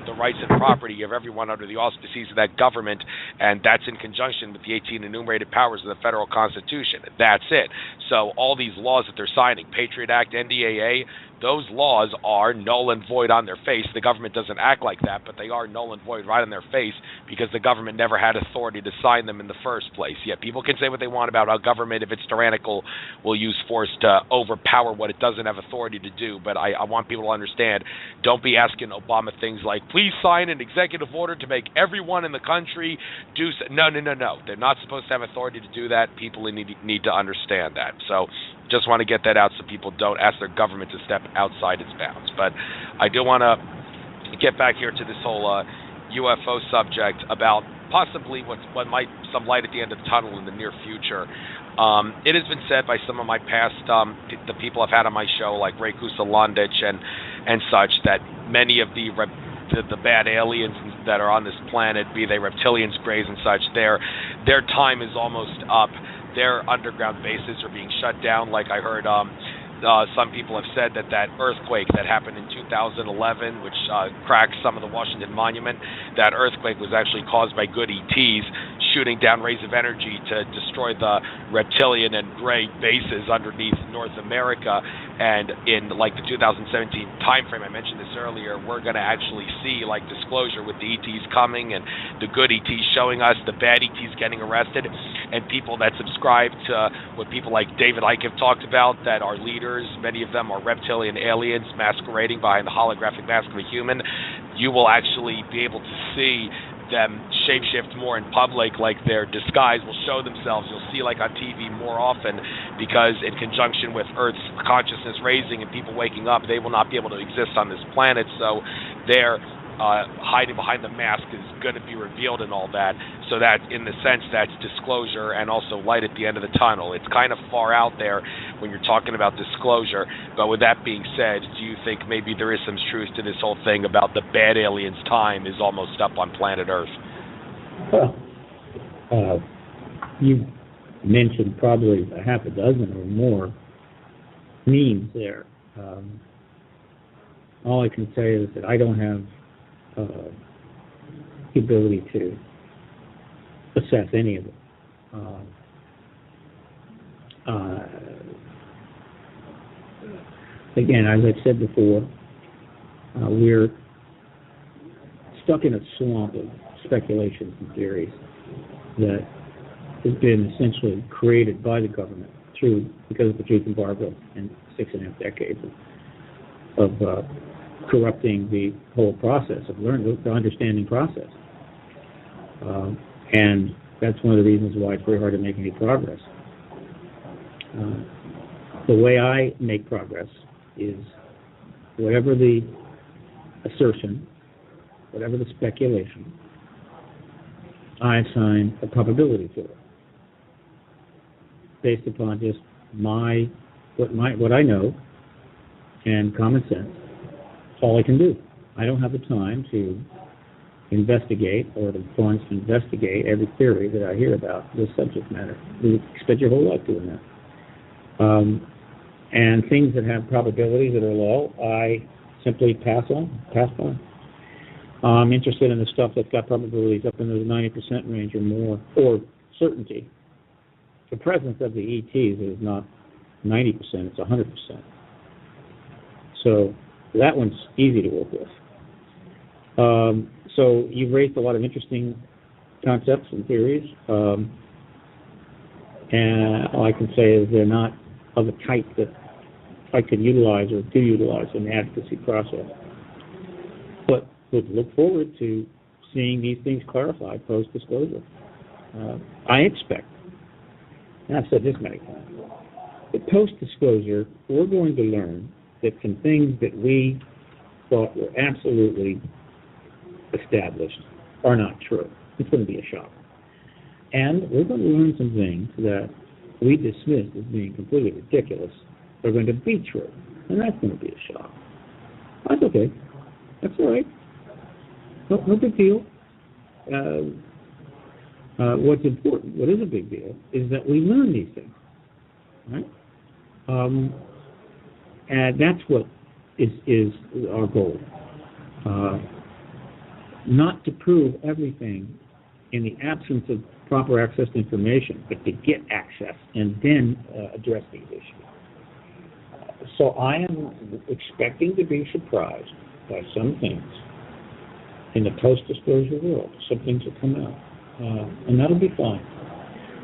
the rights and property of everyone under the auspices of that government, and that's in conjunction with the 18 enumerated powers of the federal Constitution. That's it. So all these laws that they're signing, Patriot Act, NDAA, those laws are null and void on their face. The government doesn't act like that, but they are null and void right on their face because the government never had authority to sign them in the first place. Yet people can say what they want about how government, if it's tyrannical, will use force to overpower what it doesn't have authority to do. But I want people to understand, don't be asking Obama things like, please sign an executive order to make everyone in the country do so. No. They're not supposed to have authority to do that. People need to understand that. So just want to get that out so people don't ask their government to step outside its bounds. But I do want to get back here to this whole UFO subject about possibly what might some light at the end of the tunnel in the near future. It has been said by some of my past the people I've had on my show, like Ray Kusalandich and such, that many of the bad aliens that are on this planet, be they reptilians, greys, and such, their time is almost up. Their underground bases are being shut down. Like I heard some people have said that earthquake that happened in 2011, which cracked some of the Washington Monument, that earthquake was actually caused by good ETs shooting down rays of energy to destroy the reptilian and gray bases underneath North America. And in like the 2017 timeframe, I mentioned this earlier, we're going to actually see like disclosure with the ETs coming and the good ETs showing us, the bad ETs getting arrested, and people that subscribe to what people like David Icke have talked about, that are leaders, many of them are reptilian aliens masquerading behind the holographic mask of a human. You will actually be able to see them shapeshift more in public, like their disguise will show themselves. You'll see like on TV more often, because in conjunction with Earth's consciousness raising and people waking up, they will not be able to exist on this planet. So their hiding behind the mask is going to be revealed and all that. So that, in the sense, that's disclosure and also light at the end of the tunnel. It's kind of far out there when you're talking about disclosure. But with that being said, do you think maybe there is some truth to this whole thing about the bad aliens' time is almost up on planet Earth? Well, you mentioned probably a half a dozen or more memes there. All I can say is that I don't have the ability to assess any of it. Again, as I've said before, we're stuck in a swamp of speculations and theories that has been essentially created by the government because of the truth embargo and 6.5 decades of corrupting the whole process of learning, the understanding process. And that's one of the reasons why it's very hard to make any progress. The way I make progress is whatever the assertion, whatever the speculation, I assign a probability to it based upon just what I know and common sense. That's all I can do. I don't have the time to investigate or the funds to investigate every theory that I hear about this subject matter. You spend your whole life doing that. And things that have probabilities that are low, I simply pass by. I'm interested in the stuff that's got probabilities up in the 90% range or more, or certainty. The presence of the ETs is not 90%, it's 100%. So that one's easy to work with. So you've raised a lot of interesting concepts and theories, and all I can say is they're not of a type that I could utilize or do utilize in the advocacy process. But would look forward to seeing these things clarified post-disclosure. I expect, and I've said this many times, that post-disclosure, we're going to learn that some things that we thought were absolutely established are not true. It's going to be a shock. And we're going to learn some things that we dismissed as being completely ridiculous are going to be true. And that's going to be a shock. That's okay. That's all right. No big deal. What's important, what is a big deal, is that we learn these things. Right? And that's what is our goal. Not to prove everything in the absence of proper access to information, but to get access and then address these issues. So I am expecting to be surprised by some things in the post-disclosure world. Some things will come out, and that'll be fine.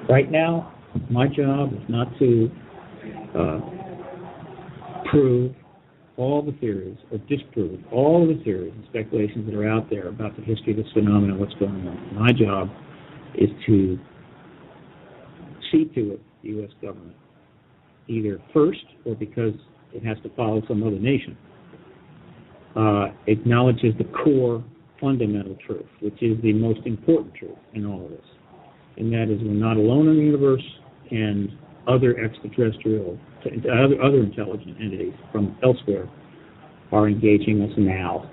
Right now, my job is not to prove all the theories or disprove all the theories and speculations that are out there about the history of this phenomenon, what's going on. My job is to see to it the U.S. government, either first or because it has to follow some other nation, acknowledges the core fundamental truth, which is the most important truth in all of this. And that is we're not alone in the universe, and other extraterrestrial, other intelligent entities from elsewhere are engaging us now.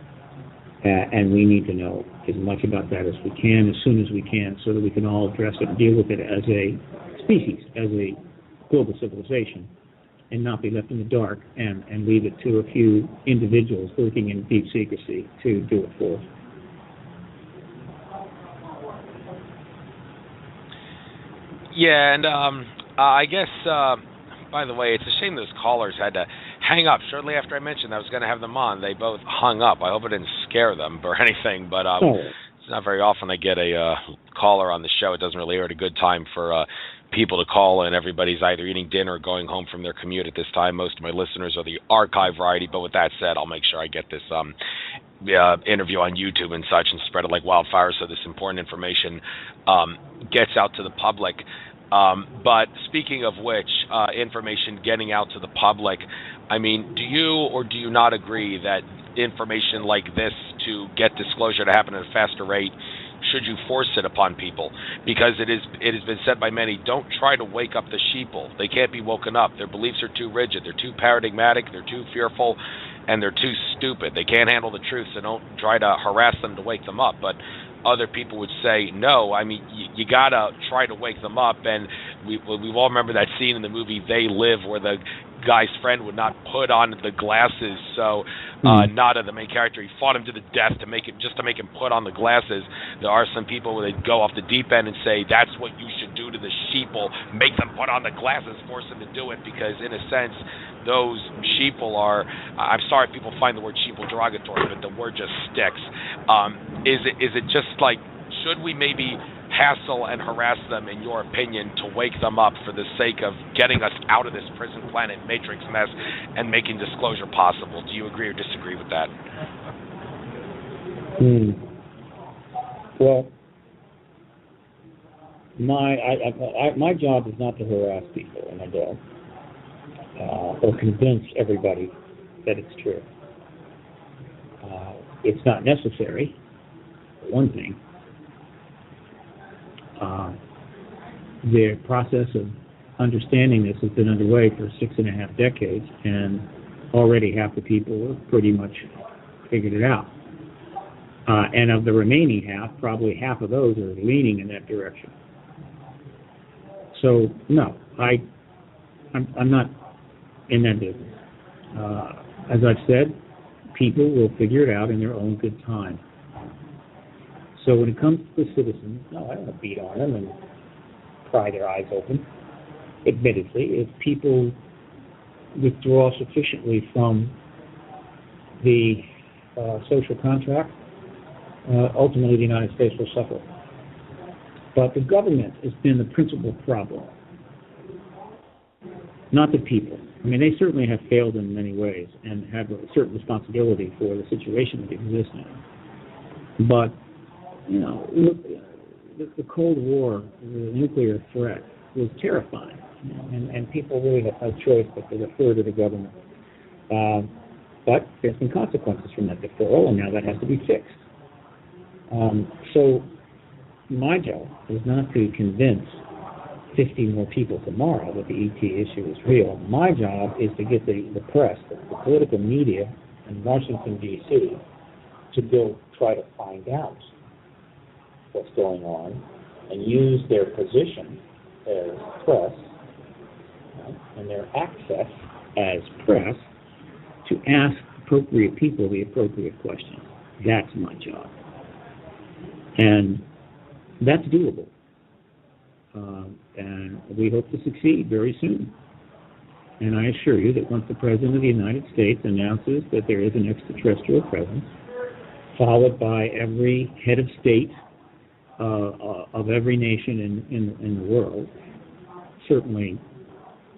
And we need to know as much about that as we can, as soon as we can, so that we can all address it and deal with it as a species, as a global civilization, and not be left in the dark and leave it to a few individuals working in deep secrecy to do it for us. Yeah, and I guess, by the way, it's a shame those callers had to hang up shortly after I mentioned I was going to have them on. They both hung up. I hope it didn't scare them or anything, but it's not very often I get a caller on the show. It doesn't really are at a good time for people to call in. Everybody's either eating dinner or going home from their commute at this time. Most of my listeners are the archive variety, but with that said, I'll make sure I get this interview on YouTube and such and spread it like wildfire so this important information gets out to the public. But speaking of which, information getting out to the public, I mean, do you or do you not agree that information like this to get disclosure to happen at a faster rate should you force it upon people? Because it has been said by many, don't try to wake up the sheeple. They can't be woken up. Their beliefs are too rigid. They're too paradigmatic. They're too fearful, and they're too stupid. They can't handle the truth, so don't try to harass them to wake them up. But other people would say, no, I mean, you got to try to wake them up. And we all remember that scene in the movie They Live where the guy's friend would not put on the glasses, so Nada, the main character, he fought him to the death to make him put on the glasses. There are some people where they go off the deep end and say that's what you should do to the sheeple, make them put on the glasses, force them to do it, because in a sense those sheeple are, I'm sorry if people find the word sheeple derogatory, but the word just sticks. Is it just like, should we maybe hassle and harass them, in your opinion, to wake them up for the sake of getting us out of this prison planet matrix mess and making disclosure possible? Do you agree or disagree with that? Well, my job is not to harass people, and I don't, or convince everybody that it's true. It's not necessary, for one thing. The process of understanding this has been underway for 6.5 decades, and already half the people have pretty much figured it out. And of the remaining half, probably half of those are leaning in that direction. So, no, I'm not in that business. As I've said, people will figure it out in their own good time. So when it comes to the citizens, no, I don't want to beat on them and pry their eyes open. Admittedly, if people withdraw sufficiently from the social contract, ultimately the United States will suffer. But the government has been the principal problem, not the people. I mean, they certainly have failed in many ways and have a certain responsibility for the situation that exists now. But you know, look, the Cold War, the nuclear threat, was terrifying, you know, and people really have no choice but to defer to the government. But there's been consequences from that deferral, and now that has to be fixed. So my job is not to convince 50 more people tomorrow that the ET issue is real. My job is to get the press, the political media in Washington, D.C., to try to find out what's going on and use their position as press and their access as press to ask appropriate people the appropriate questions. That's my job. And that's doable. And we hope to succeed very soon. And I assure you that once the President of the United States announces that there is an extraterrestrial presence, followed by every head of state of every nation in the world, certainly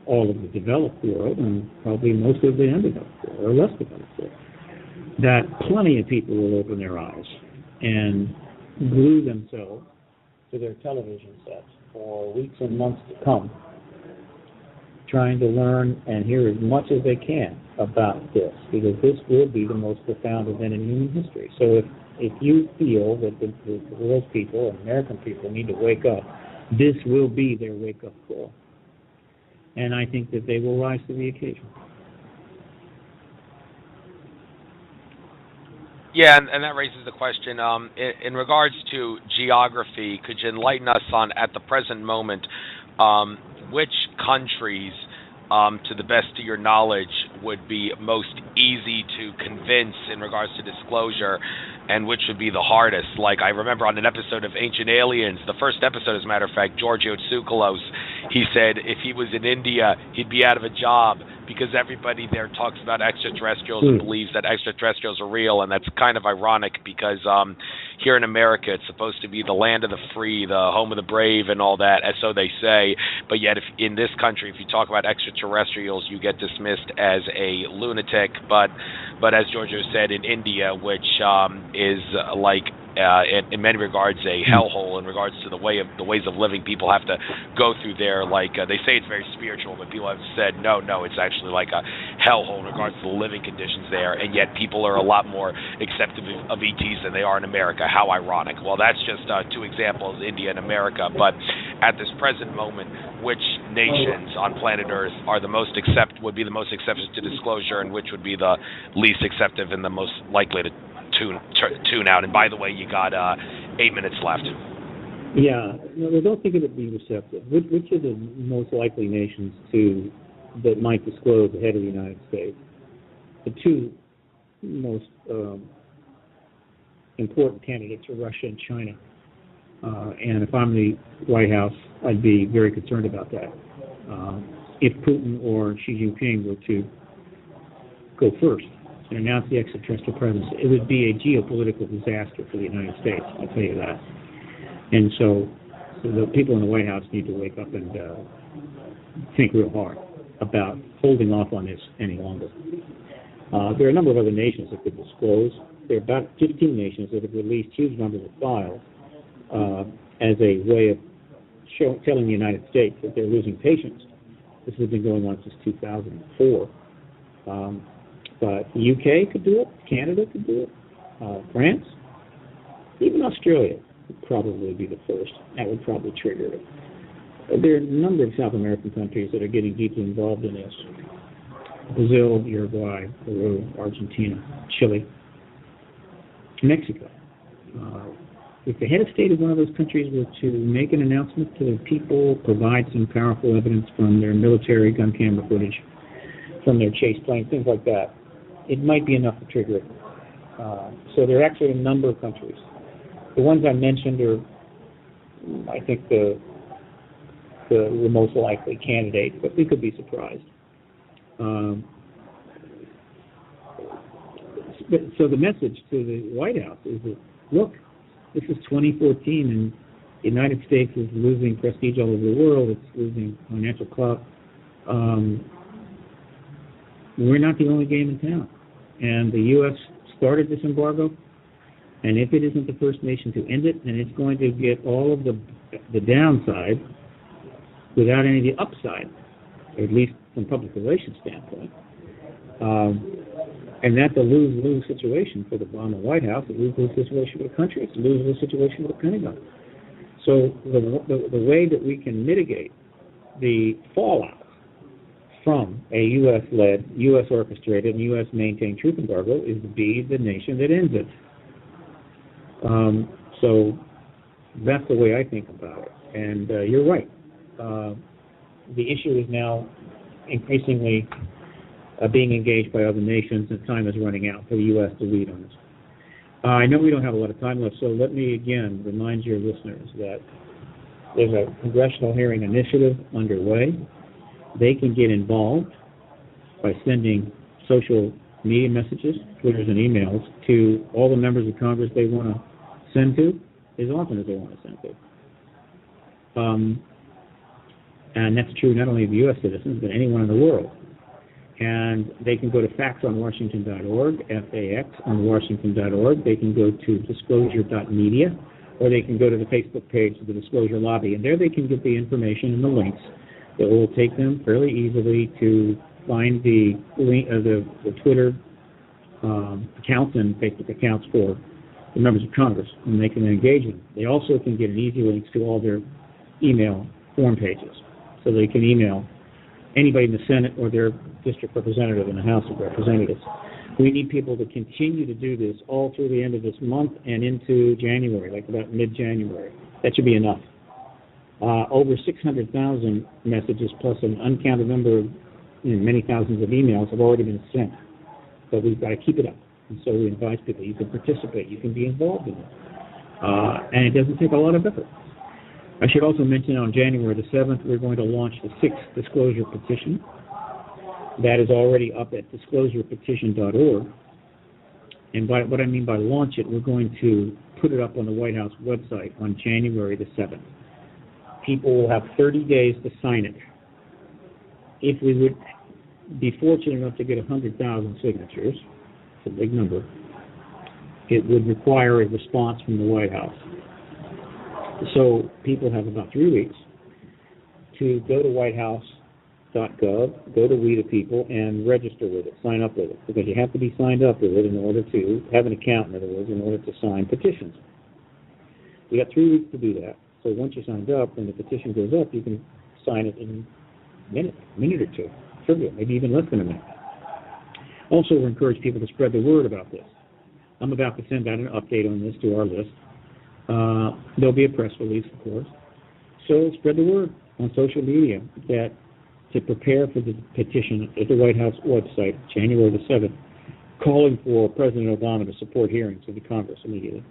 all of the developed world and probably most of the undeveloped world, or less developed world, that plenty of people will open their eyes and glue themselves to their television sets for weeks and months to come, trying to learn and hear as much as they can about this, because this will be the most profound event in human history. So if you feel that the world's people and American people need to wake up, this will be their wake-up call. And I think that they will rise to the occasion. Yeah, and that raises the question, in regards to geography, could you enlighten us on, at the present moment, which countries, to the best of your knowledge, would be most easy to convince in regards to disclosure, and which would be the hardest? Like, I remember on an episode of Ancient Aliens, the first episode, as a matter of fact, Giorgio Tsoukalos, he said if he was in India, he'd be out of a job, because everybody there talks about extraterrestrials and believes that extraterrestrials are real, and that's kind of ironic because here in America it's supposed to be the land of the free, the home of the brave and all that, and so they say, but yet if in this country, if you talk about extraterrestrials, you get dismissed as a lunatic, but as Giorgio said, in India, which is like in many regards a hellhole in regards to the ways of living people have to go through there. Like they say it's very spiritual, but people have said no, it's actually like a hellhole in regards to the living conditions there, and yet people are a lot more accepting of ETs than they are in America. How ironic. Well, that's just two examples, India and America, but at this present moment, which nations on planet Earth are would be the most accepted to disclosure, and which would be the least acceptive and the most likely to tune out? And by the way, you got 8 minutes left. Yeah, no, don't think of it being receptive. Which are the most likely nations that might disclose ahead of the United States? The two most important candidates are Russia and China. And if I'm the White House, I'd be very concerned about that. If Putin or Xi Jinping were to go first and announce the extraterrestrial presence, it would be a geopolitical disaster for the United States, I'll tell you that. And so the people in the White House need to wake up and think real hard about holding off on this any longer. There are a number of other nations that could disclose. There are about 15 nations that have released huge numbers of files as a way of telling the United States that they're losing patience. This has been going on since 2004. But the UK could do it, Canada could do it, France, even Australia would probably be the first. That would probably trigger it. There are a number of South American countries that are getting deeply involved in this. Brazil, Uruguay, Peru, Argentina, Chile, Mexico. If the head of state of one of those countries were to make an announcement to the people, provide some powerful evidence from their military gun camera footage, from their chase planes, things like that, it might be enough to trigger it. So there are actually a number of countries. The ones I mentioned are, I think, the most likely candidate, but we could be surprised. So the message to the White House is that, look, this is 2014, and the United States is losing prestige all over the world. It's losing financial clout. We're not the only game in town. And the U.S. started this embargo, and if it isn't the first nation to end it, then it's going to get all of the downside without any of the upside, at least from public relations standpoint. And that's a lose-lose situation for the Obama White House, a lose-lose situation for the country, it's a lose-lose situation for the Pentagon. So the way that we can mitigate the fallout from a U.S.-led, U.S.-orchestrated, and U.S.-maintained troop embargo is to be the nation that ends it. So that's the way I think about it. And you're right. The issue is now increasingly being engaged by other nations, and time is running out for the U.S. to lead on this. I know we don't have a lot of time left, so let me again remind your listeners that there's a congressional hearing initiative underway. They can get involved by sending social media messages, Twitters and emails, to all the members of Congress they want to send to, as often as they want to send to. And that's true not only of U.S. citizens, but anyone in the world. And they can go to faxonwashington.org, FAX on washington.org. They can go to disclosure.media, or they can go to the Facebook page of the Disclosure Lobby. And there they can get the information and the links that will take them fairly easily to find the Twitter accounts and Facebook accounts for the members of Congress, and they can engage them. They also can get an easy links to all their email form pages, so they can email anybody in the Senate or their district representative in the House of Representatives. We need people to continue to do this all through the end of this month and into January, like about mid-January. That should be enough. Over 600,000 messages plus an uncounted number of many thousands of emails have already been sent. But we've got to keep it up. And so we invite people. You can participate. You can be involved in it. And it doesn't take a lot of effort. I should also mention on January the 7th, we're going to launch the 6th disclosure petition. That is already up at disclosurepetition.org. And by what I mean by launch it, we're going to put it up on the White House website on January the 7th. People will have 30 days to sign it. If we would be fortunate enough to get 100,000 signatures, it's a big number, it would require a response from the White House. So people have about 3 weeks to go to White House .gov, go to We the People, and register with it, sign up with it, because you have to be signed up with it in order to have an account, in other words, in order to sign petitions. You got 3 weeks to do that. So once you're signed up, when the petition goes up, you can sign it in a minute or two, trivial, maybe even less than a minute. Also, we encourage people to spread the word about this. I'm about to send out an update on this to our list. There'll be a press release, of course. So spread the word on social media that to prepare for the petition at the White House website, January the 7th, calling for President Obama to support hearings of the Congress immediately.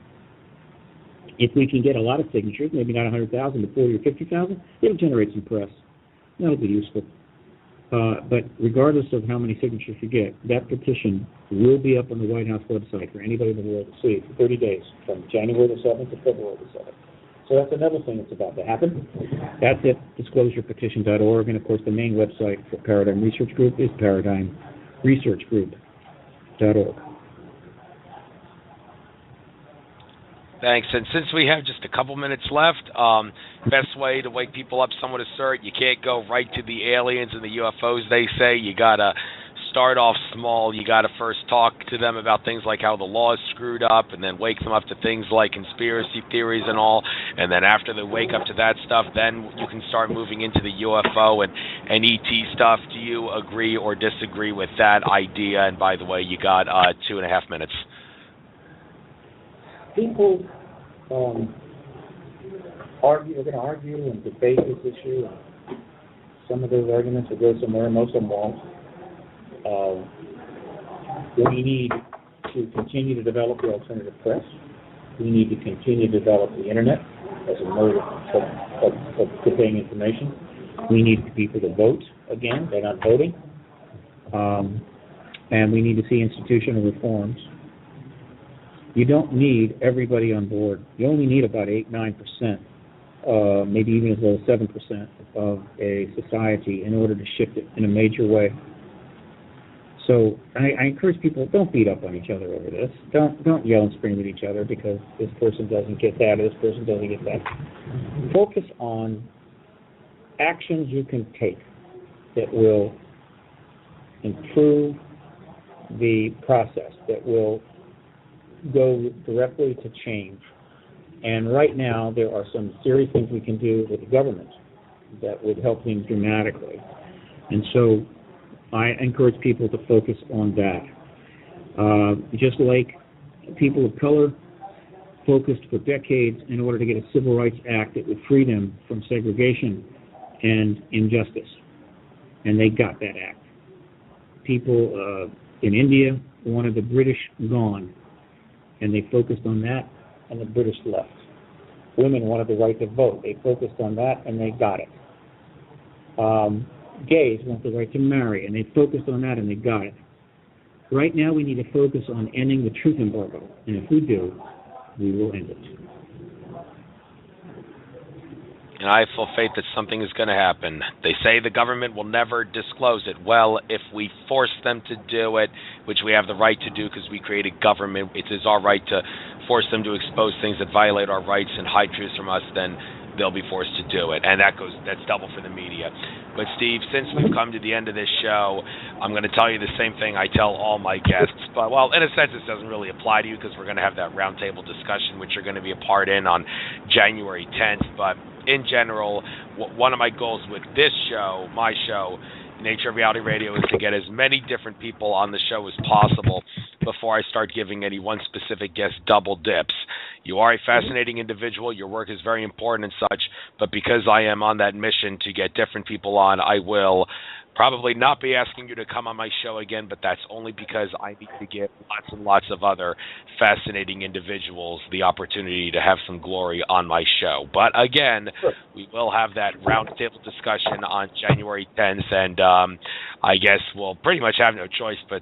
If we can get a lot of signatures, maybe not 100,000, but 40 or 50,000, it'll generate some press. That'll be useful. But regardless of how many signatures you get, that petition will be up on the White House website for anybody in the world to see for 30 days, from January the 7th to February the 7th. So that's another thing that's about to happen. That's it, disclosurepetition.org. And, of course, the main website for Paradigm Research Group is paradigmresearchgroup.org. Thanks. And since we have just a couple minutes left, best way to wake people up, someone assert you can't go right to the aliens and the UFOs, they say. You got to start off small. You got to first talk to them about things like how the law is screwed up, and then wake them up to things like conspiracy theories and all. And then after they wake up to that stuff, then you can start moving into the UFO and ET stuff. Do you agree or disagree with that idea? And by the way, you got 2.5 minutes. People are going to argue and debate this issue. And some of those arguments will go somewhere, most of them won't. We need to continue to develop the alternative press. We need to continue to develop the internet as a mode of conveying information. We need people to vote again. They're not voting. And we need to see institutional reforms. You don't need everybody on board. You only need about 8-9%, maybe even as low as 7% of a society in order to shift it in a major way. So I encourage people, don't beat up on each other over this. Don't yell and scream at each other because this person doesn't get that or this person doesn't get that. Focus on actions you can take that will improve the process, that will go directly to change. And right now, there are some serious things we can do with the government that would help things dramatically. And so I encourage people to focus on that. Just like people of color focused for decades in order to get a Civil Rights Act that would free them from segregation and injustice. And they got that act. People in India wanted the British gone, and they focused on that, and the British left. Women wanted the right to vote. They focused on that, and they got it. Gays want the right to marry, and they focused on that, and they got it. Right now, we need to focus on ending the truth embargo, and if we do, we will end it. And I have full faith that something is going to happen. They say the government will never disclose it. Well, if we force them to do it, which we have the right to do because we created government, it is our right to force them to expose things that violate our rights and hide truths from us, then they'll be forced to do it. And that's double for the media. But Steve, since we've come to the end of this show, I'm going to tell you the same thing I tell all my guests. But, well, in a sense, this doesn't really apply to you because we're going to have that roundtable discussion, which you're going to be a part in on January 10th. But in general, one of my goals with this show, my show, Nature of Reality Radio, is to get as many different people on the show as possible before I start giving any one specific guest double dips. You are a fascinating individual. Your work is very important and such, but because I am on that mission to get different people on, I will probably not be asking you to come on my show again, but that's only because I need to give lots and lots of other fascinating individuals the opportunity to have some glory on my show. But again, we will have that roundtable discussion on January 10th, and I guess we'll pretty much have no choice but